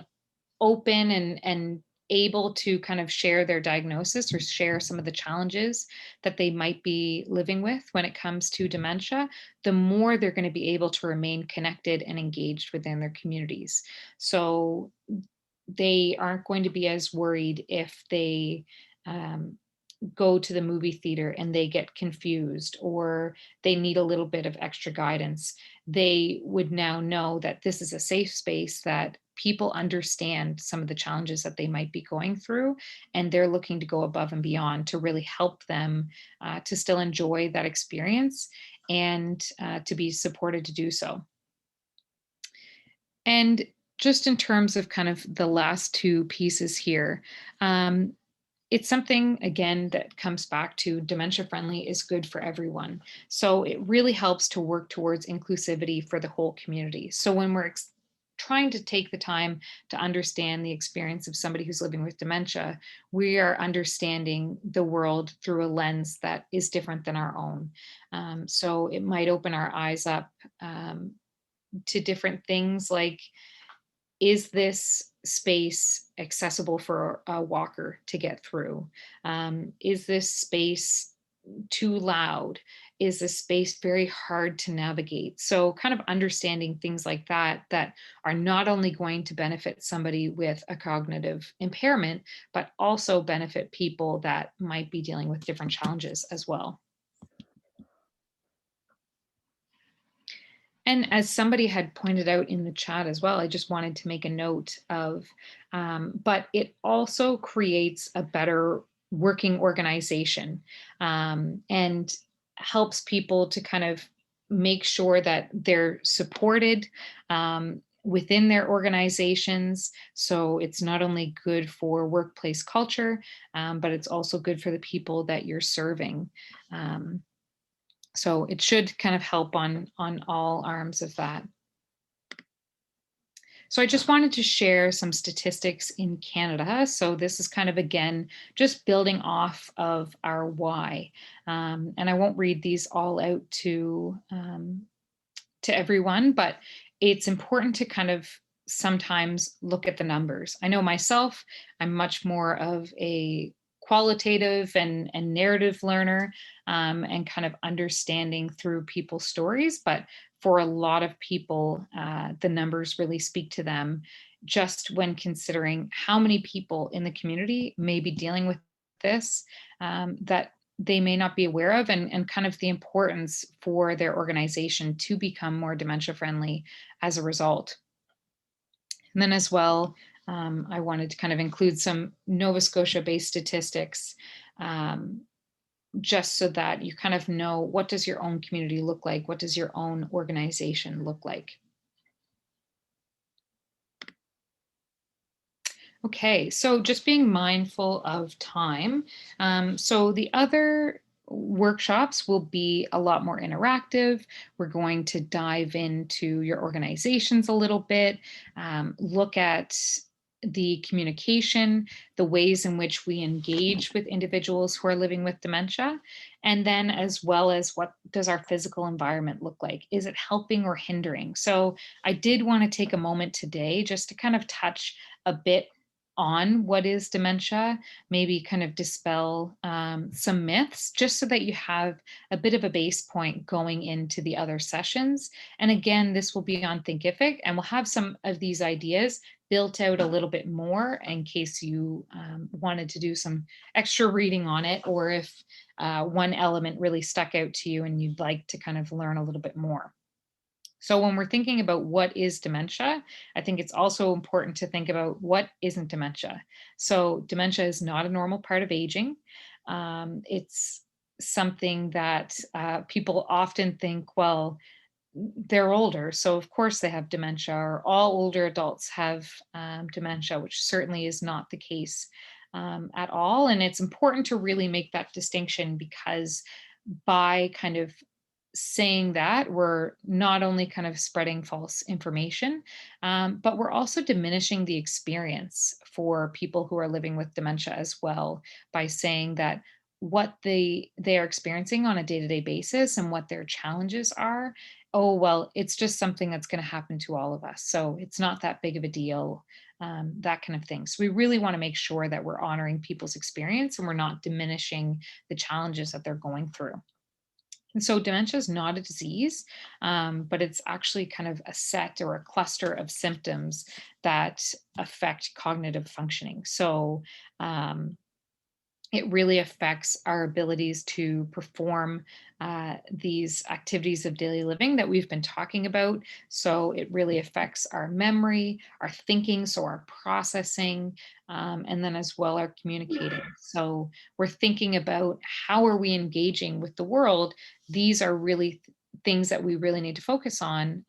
open and able to kind of share their diagnosis or share some of the challenges that they might be living with when it comes to dementia, the more they're going to be able to remain connected and engaged within their communities. So they aren't going to be as worried if they um, go to the movie theater and they get confused or they need a little bit of extra guidance. They would now know that this is a safe space, that people understand some of the challenges that they might be going through, and they're looking to go above and beyond to really help them to still enjoy that experience and to be supported to do so. And just in terms of kind of the last two pieces here, um, it's something, again, that comes back to dementia friendly is good for everyone. So it really helps to work towards inclusivity for the whole community. So when we're trying to take the time to understand the experience of somebody who's living with dementia, we are understanding the world through a lens that is different than our own. So it might open our eyes up to different things like, is this space accessible for a walker to get through? Is this space too loud? Is this space very hard to navigate? So kind of understanding things like that, that are not only going to benefit somebody with a cognitive impairment, but also benefit people that might be dealing with different challenges as well. And as somebody had pointed out in the chat as well, I just wanted to make a note of, but it also creates a better working organization and helps people to kind of make sure that they're supported within their organizations. So it's not only good for workplace culture, but it's also good for the people that you're serving. So it should kind of help on all arms of that. So I just wanted to share some statistics in Canada. So this is kind of, again, just building off of our why. And I won't read these all out to everyone, but it's important to kind of sometimes look at the numbers. I know myself, I'm much more of a qualitative and narrative learner, and kind of understanding through people's stories. But for a lot of people, the numbers really speak to them just when considering how many people in the community may be dealing with this, that they may not be aware of, and kind of the importance for their organization to become more dementia friendly as a result. And then as well, I wanted to kind of include some Nova Scotia based statistics, um, just so that you kind of know, what does your own community look like? What does your own organization look like? Okay, so just being mindful of time. So the other workshops will be a lot more interactive. We're going to dive into your organizations a little bit, look at the communication, the ways in which we engage with individuals who are living with dementia, and then as well as, what does our physical environment look like? Is it helping or hindering? So I did want to take a moment today just to kind of touch a bit on what is dementia, maybe kind of dispel some myths, just so that you have a bit of a base point going into the other sessions. And again, this will be on Thinkific, and we'll have some of these ideas built out a little bit more in case you wanted to do some extra reading on it, or if one element really stuck out to you and you'd like to kind of learn a little bit more. So when we're thinking about what is dementia, I think it's also important to think about what isn't dementia. So dementia is not a normal part of aging. It's something that people often think, well, they're older, so of course they have dementia, or all older adults have dementia, which certainly is not the case at all. And it's important to really make that distinction, because by kind of saying that, we're not only kind of spreading false information, but we're also diminishing the experience for people who are living with dementia as well, by saying that what they are experiencing on a day-to-day basis and what their challenges are, oh well, it's just something that's going to happen to all of us, so it's not that big of a deal, that kind of thing. So we really want to make sure that we're honoring people's experience and we're not diminishing the challenges that they're going through. And so dementia is not a disease, but it's actually kind of a set or a cluster of symptoms that affect cognitive functioning. So it really affects our abilities to perform these activities of daily living that we've been talking about. So it really affects our memory, our thinking, so our processing, and then as well our communicating. So we're thinking about, how are we engaging with the world? These are really things that we really need to focus on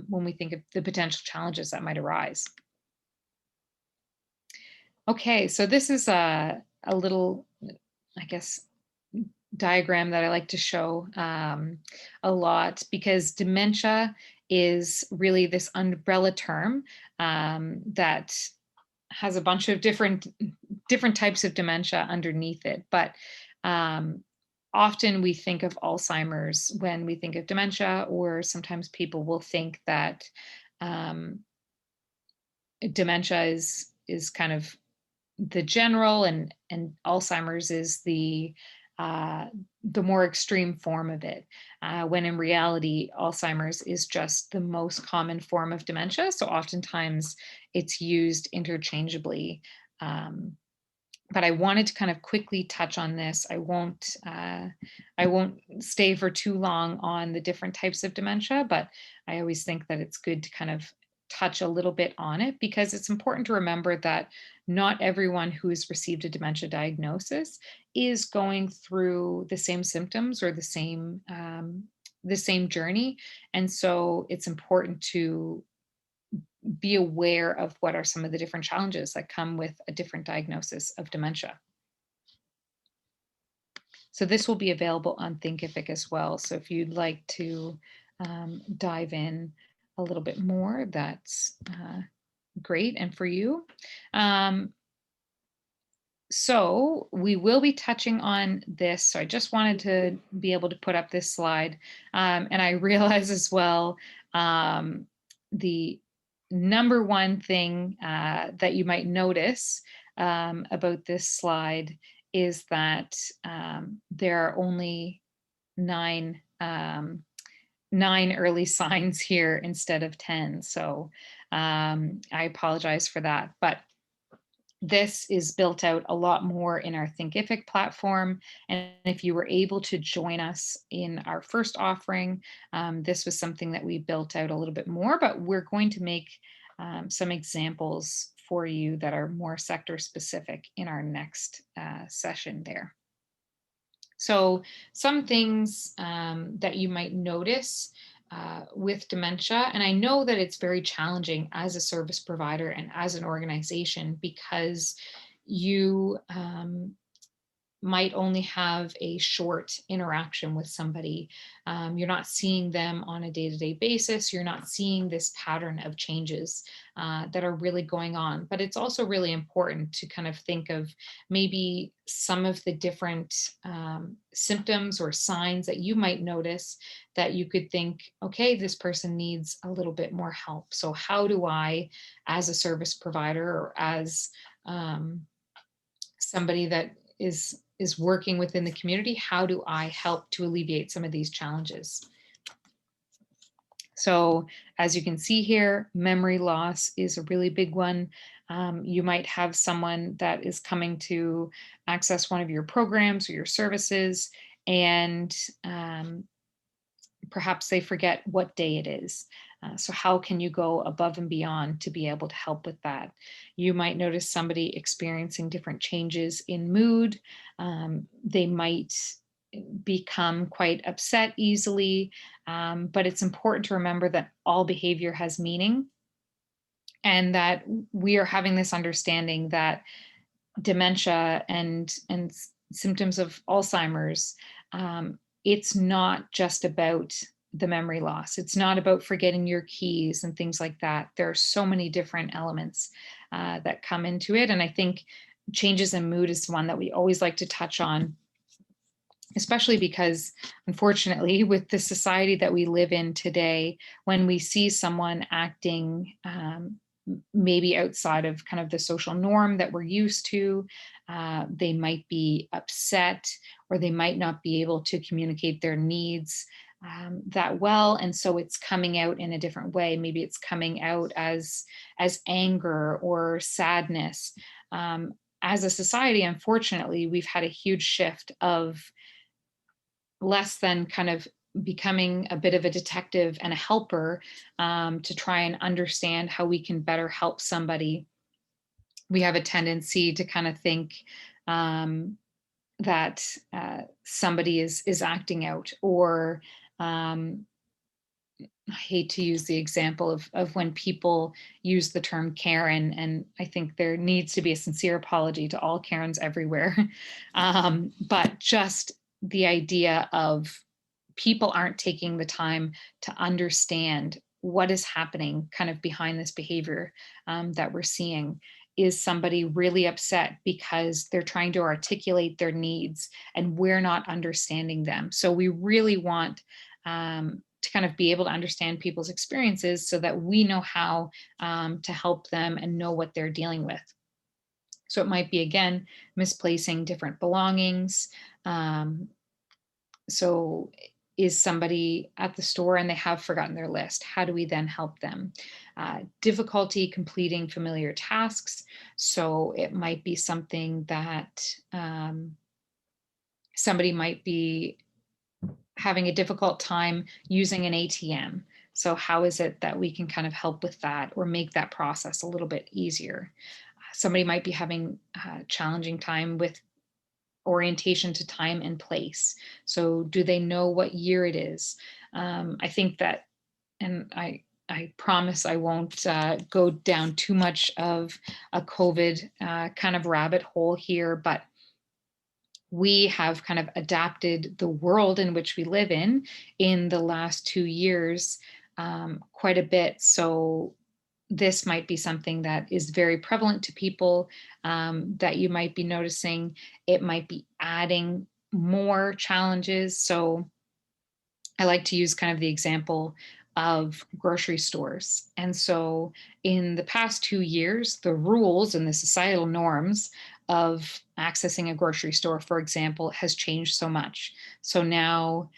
when we think of the potential challenges that might arise. Okay, so this is a little, I guess, diagram that I like to show a lot, because dementia is really this umbrella term that has a bunch of different types of dementia underneath it. But often we think of Alzheimer's when we think of dementia, or sometimes people will think that um, dementia is kind of the general, and Alzheimer's is uh, the more extreme form of it. When in reality, Alzheimer's is just the most common form of dementia. So oftentimes it's used interchangeably. But I wanted to kind of quickly touch on this. I won't stay for too long on the different types of dementia, but I always think that it's good to kind of touch a little bit on it, because it's important to remember that not everyone who has received a dementia diagnosis is going through the same symptoms or the same journey. And so it's important to be aware of what are some of the different challenges that come with a different diagnosis of dementia. So this will be available on Thinkific as well. So if you'd like to dive in a little bit more, that's Great. And for you? So we will be touching on this. So I just wanted to be able to put up this slide. And I realize as well, the number one thing that you might notice about this slide is that there are only nine, 9 early signs here instead of 10. So I apologize for that. But this is built out a lot more in our Thinkific platform. And if you were able to join us in our first offering, this was something that we built out a little bit more, but we're going to make some examples for you that are more sector specific in our next session there. So some things that you might notice with dementia, and I know that it's very challenging as a service provider and as an organization because you might only have a short interaction with somebody. You're not seeing them on a day-to-day basis. You're not seeing this pattern of changes that are really going on. But it's also really important to kind of think of maybe some of the different symptoms or signs that you might notice that you could think, okay, this person needs a little bit more help. So how do I, as a service provider or as somebody that is working within the community, how do I help to alleviate some of these challenges? So as you can see here, memory loss is a really big one. You might have someone that is coming to access one of your programs or your services, and perhaps they forget what day it is. So how can you go above and beyond to be able to help with that? You might notice somebody experiencing different changes in mood. They might become quite upset easily, but it's important to remember that all behavior has meaning and that we are having this understanding that dementia and symptoms of Alzheimer's, it's not just about the memory loss. It's not about forgetting your keys and things like that. There are so many different elements that come into it. And I think changes in mood is one that we always like to touch on, especially because unfortunately with the society that we live in today, when we see someone acting maybe outside of kind of the social norm that we're used to, they might be upset or they might not be able to communicate their needs that well, and so it's coming out in a different way. Maybe it's coming out as anger or sadness. As a society, unfortunately, we've had a huge shift of less than kind of becoming a bit of a detective and a helper to try and understand how we can better help somebody. We have a tendency to kind of think that somebody is acting out, or I hate to use the example of when people use the term Karen, and I think there needs to be a sincere apology to all Karens everywhere. But just the idea of people aren't taking the time to understand what is happening kind of behind this behavior that we're seeing. Is somebody really upset because they're trying to articulate their needs and we're not understanding them? So we really want to kind of be able to understand people's experiences so that we know how to help them and know what they're dealing with. So it might be, again, misplacing different belongings. So is somebody at the store and they have forgotten their list? How do we then help them? Difficulty completing familiar tasks. So it might be something that somebody might be having a difficult time using an ATM. So how is it that we can kind of help with that or make that process a little bit easier? Somebody might be having a challenging time with orientation to time and place. So do they know what year it is? I think that, and I promise I won't go down too much of a COVID kind of rabbit hole here, but we have kind of adapted the world in which we live in the last 2 years quite a bit. So this might be something that is very prevalent to people, that you might be noticing. It might be adding more challenges. So I like to use kind of the example of grocery stores. And so in the past 2 years, the rules and the societal norms of accessing a grocery store, for example, has changed so much. So now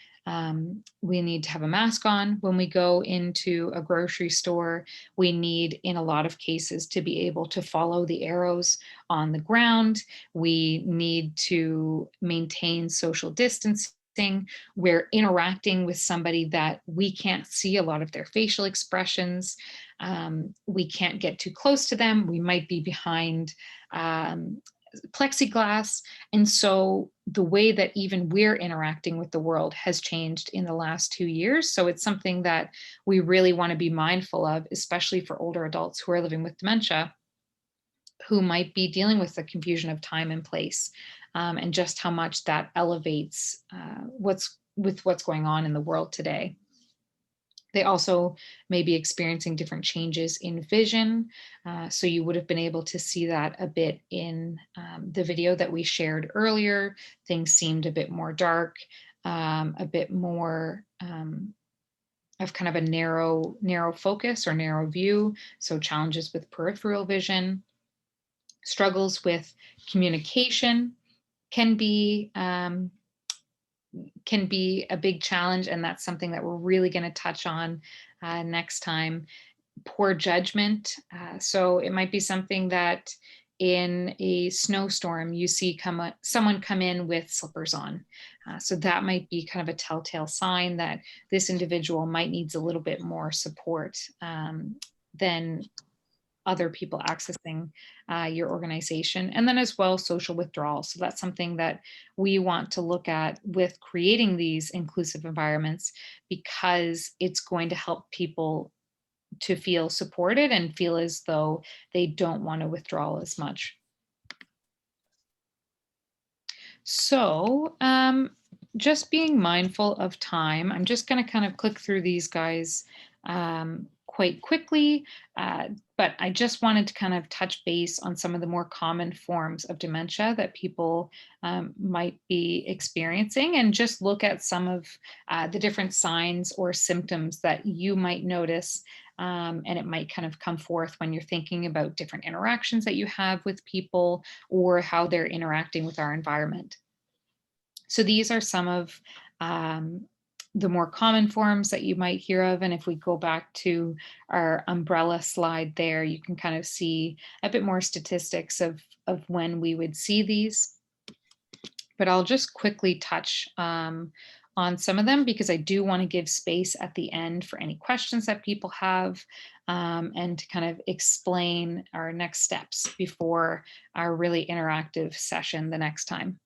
we need to have a mask on when we go into a grocery store. We need, in a lot of cases, to be able to follow the arrows on the ground. We need to maintain social distancing. We're interacting with somebody that we can't see a lot of their facial expressions. We can't get too close to them. We might be behind plexiglass. And so the way that even we're interacting with the world has changed in the last 2 years. So it's something that we really want to be mindful of, especially for older adults who are living with dementia, who might be dealing with the confusion of time and place, and just how much that elevates what's going on in the world today. They also may be experiencing different changes in vision. So you would have been able to see that a bit in the video that we shared earlier. Things seemed a bit more dark, a bit more of kind of a narrow focus or narrow view. So challenges with peripheral vision, struggles with communication can be a big challenge, and that's something that we're really going to touch on next time. Poor judgment. So it might be something that in a snowstorm, you see someone come in with slippers on. So that might be kind of a telltale sign that this individual might needs a little bit more support than other people accessing your organization. And then as well, social withdrawal. So that's something that we want to look at with creating these inclusive environments, because it's going to help people to feel supported and feel as though they don't want to withdraw as much. So just being mindful of time, I'm just going to kind of click through these guys quite quickly, but I just wanted to kind of touch base on some of the more common forms of dementia that people might be experiencing, and just look at some of the different signs or symptoms that you might notice. And it might kind of come forth when you're thinking about different interactions that you have with people or how they're interacting with our environment. So these are some of the more common forms that you might hear of. And if we go back to our umbrella slide there, you can kind of see a bit more statistics of when we would see these. But I'll just quickly touch on some of them, because I do want to give space at the end for any questions that people have, and to kind of explain our next steps before our really interactive session the next time.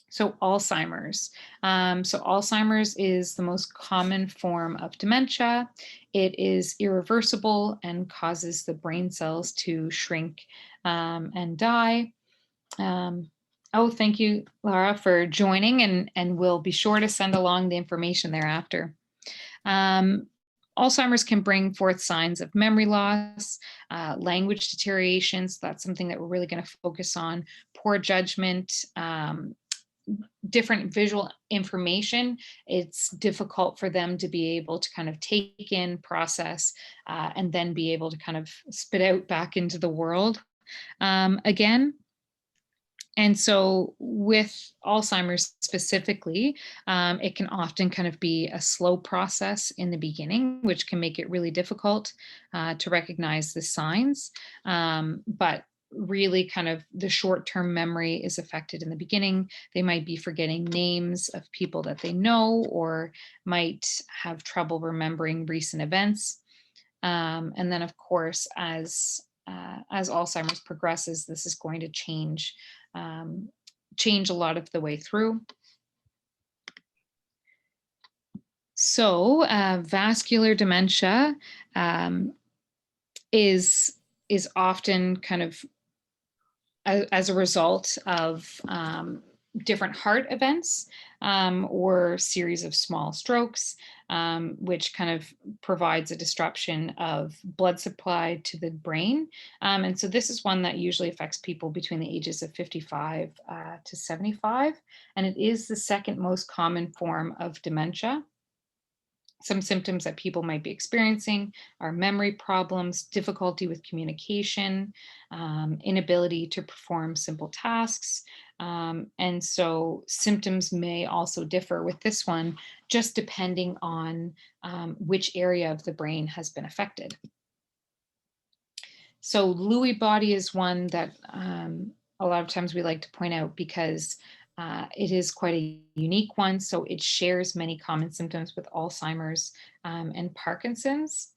So Alzheimer's. So Alzheimer's is the most common form of dementia. It is irreversible and causes the brain cells to shrink and die. Oh, thank you, Laura, for joining, and we'll be sure to send along the information thereafter. Alzheimer's can bring forth signs of memory loss, language deterioration. So that's something that we're really going to focus on. Poor judgment, different visual information. It's difficult for them to be able to kind of take in, process, and then be able to kind of spit out back into the world again. And so with Alzheimer's specifically, it can often kind of be a slow process in the beginning, which can make it really difficult to recognize the signs. But really kind of the short-term memory is affected in the beginning. They might be forgetting names of people that they know, or might have trouble remembering recent events. And then of course, as Alzheimer's progresses, this is going to change a lot of the way through. So vascular dementia is often kind of as a result of different heart events or series of small strokes, which kind of provides a disruption of blood supply to the brain. And so this is one that usually affects people between the ages of 55 to 75. And it is the second most common form of dementia. Some symptoms that people might be experiencing are memory problems, difficulty with communication, inability to perform simple tasks. And so symptoms may also differ with this one, just depending on which area of the brain has been affected. So Lewy body is one that a lot of times we like to point out because it is quite a unique one. So it shares many common symptoms with Alzheimer's and Parkinson's.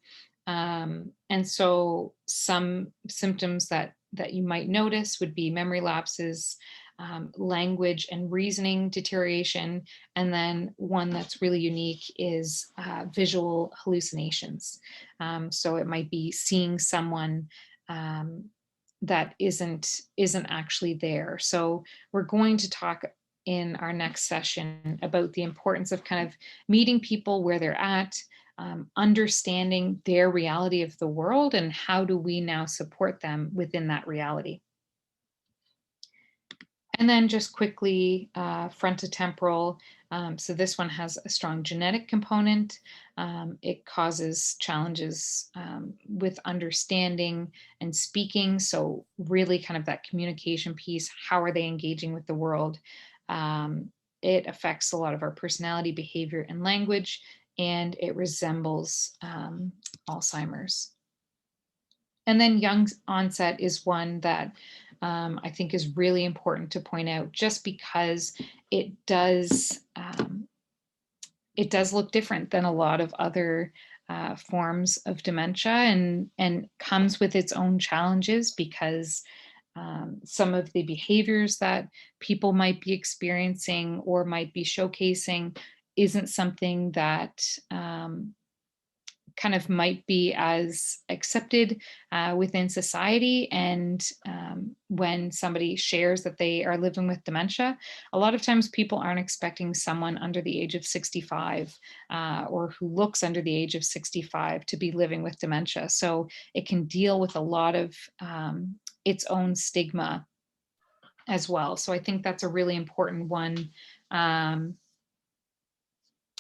And so some symptoms that you might notice would be memory lapses, language and reasoning deterioration, and then one that's really unique is visual hallucinations. So it might be seeing someone that isn't actually there. So we're going to talk in our next session about the importance of kind of meeting people where they're at, understanding their reality of the world, and how do we now support them within that reality. And then just quickly, frontotemporal. So this one has a strong genetic component. It causes challenges with understanding and speaking. So really kind of that communication piece, how are they engaging with the world? It affects a lot of our personality, behavior, and language, and it resembles Alzheimer's. And then young onset is one that I think is really important to point out, just because it does look different than a lot of other forms of dementia, and comes with its own challenges, because some of the behaviors that people might be experiencing or might be showcasing isn't something that kind of might be as accepted within society. And when somebody shares that they are living with dementia, a lot of times people aren't expecting someone under the age of 65 or who looks under the age of 65 to be living with dementia. So it can deal with a lot of its own stigma as well. So I think that's a really important one.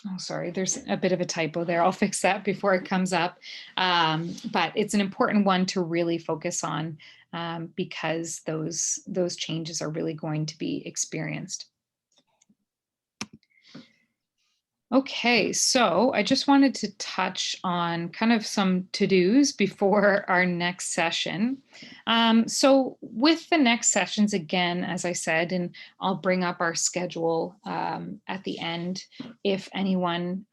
Oh, sorry, there's a bit of a typo there. I'll fix that before it comes up. But it's an important one to really focus on because those changes are really going to be experienced. Okay, so I just wanted to touch on kind of some to-dos before our next session. So with the next sessions, again, as I said, and I'll bring up our schedule at the end, if anyone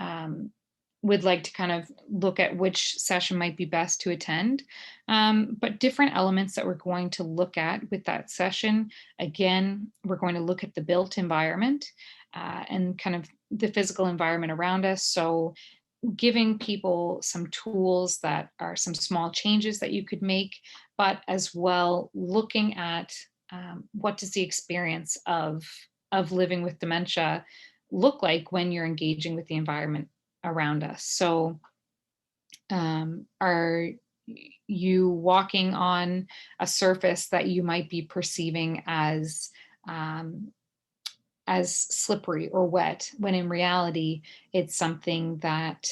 would like to kind of look at which session might be best to attend. But different elements that we're going to look at with that session. Again, we're going to look at the built environment and kind of the physical environment around us. So giving people some tools that are some small changes that you could make, but as well looking at what does the experience of living with dementia look like when you're engaging with the environment around us. So are you walking on a surface that you might be perceiving as slippery or wet, when in reality, it's something that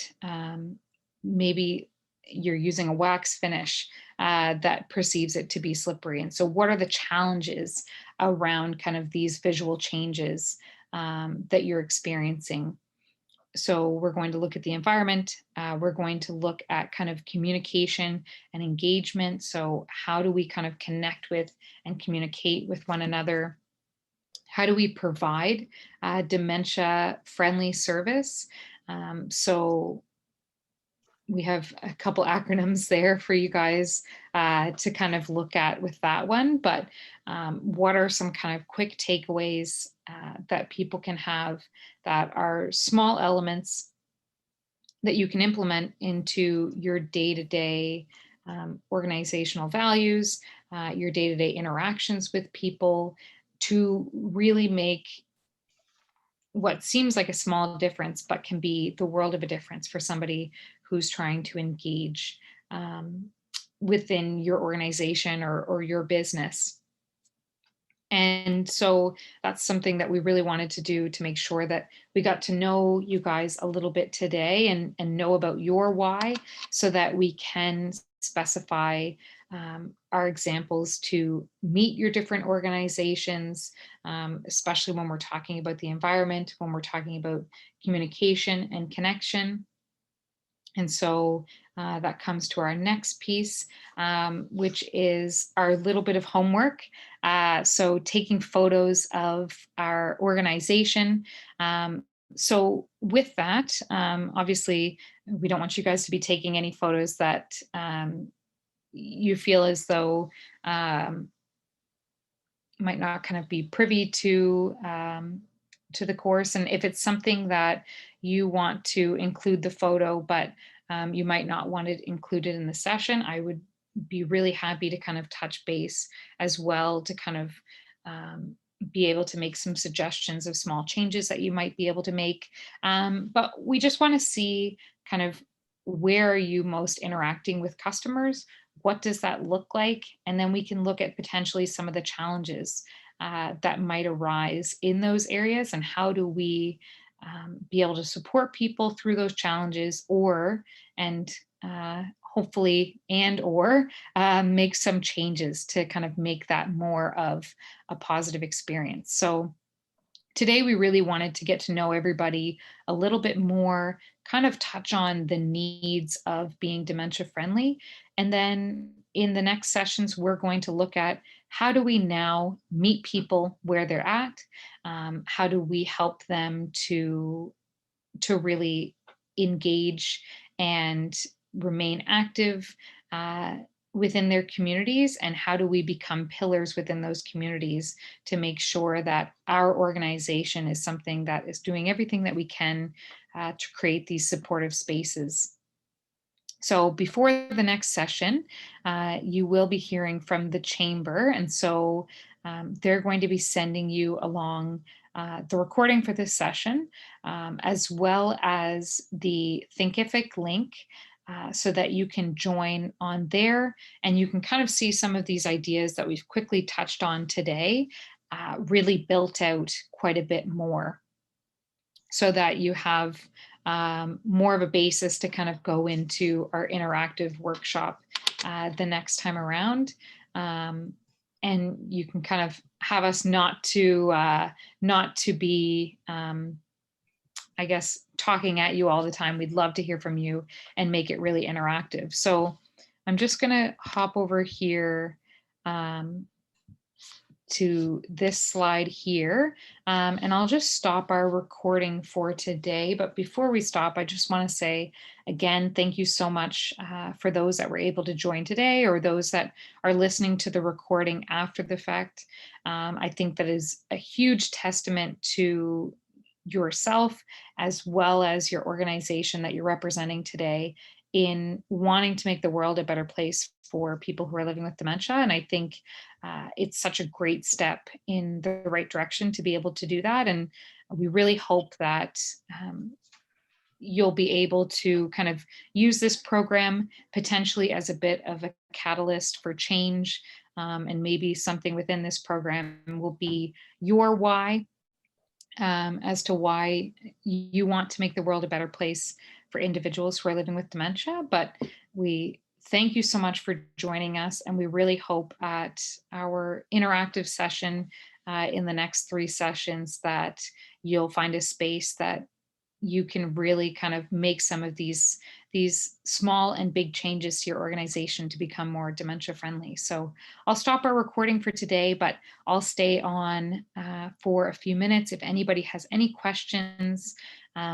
maybe you're using a wax finish that perceives it to be slippery. And so what are the challenges around kind of these visual changes that you're experiencing? So we're going to look at the environment. We're going to look at kind of communication and engagement. So how do we kind of connect with and communicate with one another? How do we provide dementia-friendly service? So we have a couple acronyms there for you guys to kind of look at with that one. But what are some kind of quick takeaways that people can have that are small elements that you can implement into your day-to-day organizational values, your day-to-day interactions with people, to really make what seems like a small difference, but can be the world of a difference for somebody who's trying to engage within your organization or your business. And so that's something that we really wanted to do to make sure that we got to know you guys a little bit today and know about your why, so that we can specify our examples to meet your different organizations, especially when we're talking about the environment, when we're talking about communication and connection. And so that comes to our next piece, which is our little bit of homework. So taking photos of our organization. So with that, obviously, we don't want you guys to be taking any photos that you feel as though might not kind of be privy to the course. And if it's something that you want to include the photo, but you might not want it included in the session, I would be really happy to kind of touch base as well to kind of be able to make some suggestions of small changes that you might be able to make. But we just want to see kind of where are you most interacting with customers? What does that look like? And then we can look at potentially some of the challenges that might arise in those areas, and how do we be able to support people through those challenges, or and hopefully or make some changes to kind of make that more of a positive experience. So today we really wanted to get to know everybody a little bit more, kind of touch on the needs of being dementia friendly. And then in the next sessions, we're going to look at how do we now meet people where they're at? How do we help them to really engage and remain active within their communities, and how do we become pillars within those communities to make sure that our organization is something that is doing everything that we can to create these supportive spaces. So before the next session, you will be hearing from the chamber. And so they're going to be sending you along the recording for this session, as well as the Thinkific link, so that you can join on there and you can kind of see some of these ideas that we've quickly touched on today, really built out quite a bit more, so that you have more of a basis to kind of go into our interactive workshop the next time around. And you can kind of have us not to be, I guess, talking at you all the time. We'd love to hear from you and make it really interactive. So I'm just going to hop over here to this slide here, and I'll just stop our recording for today. But before we stop, I just want to say again, thank you so much for those that were able to join today, or those that are listening to the recording after the fact. I think that is a huge testament to yourself, as well as your organization that you're representing today, in wanting to make the world a better place for people who are living with dementia. And I think it's such a great step in the right direction to be able to do that. And we really hope that you'll be able to kind of use this program potentially as a bit of a catalyst for change. And maybe something within this program will be your why, as to why you want to make the world a better place for individuals who are living with dementia. But we thank you so much for joining us, and we really hope at our interactive session in the next 3 sessions that you'll find a space that you can really kind of make some of these small and big changes to your organization to become more dementia friendly. So I'll stop our recording for today, but I'll stay on for a few minutes. If anybody has any questions,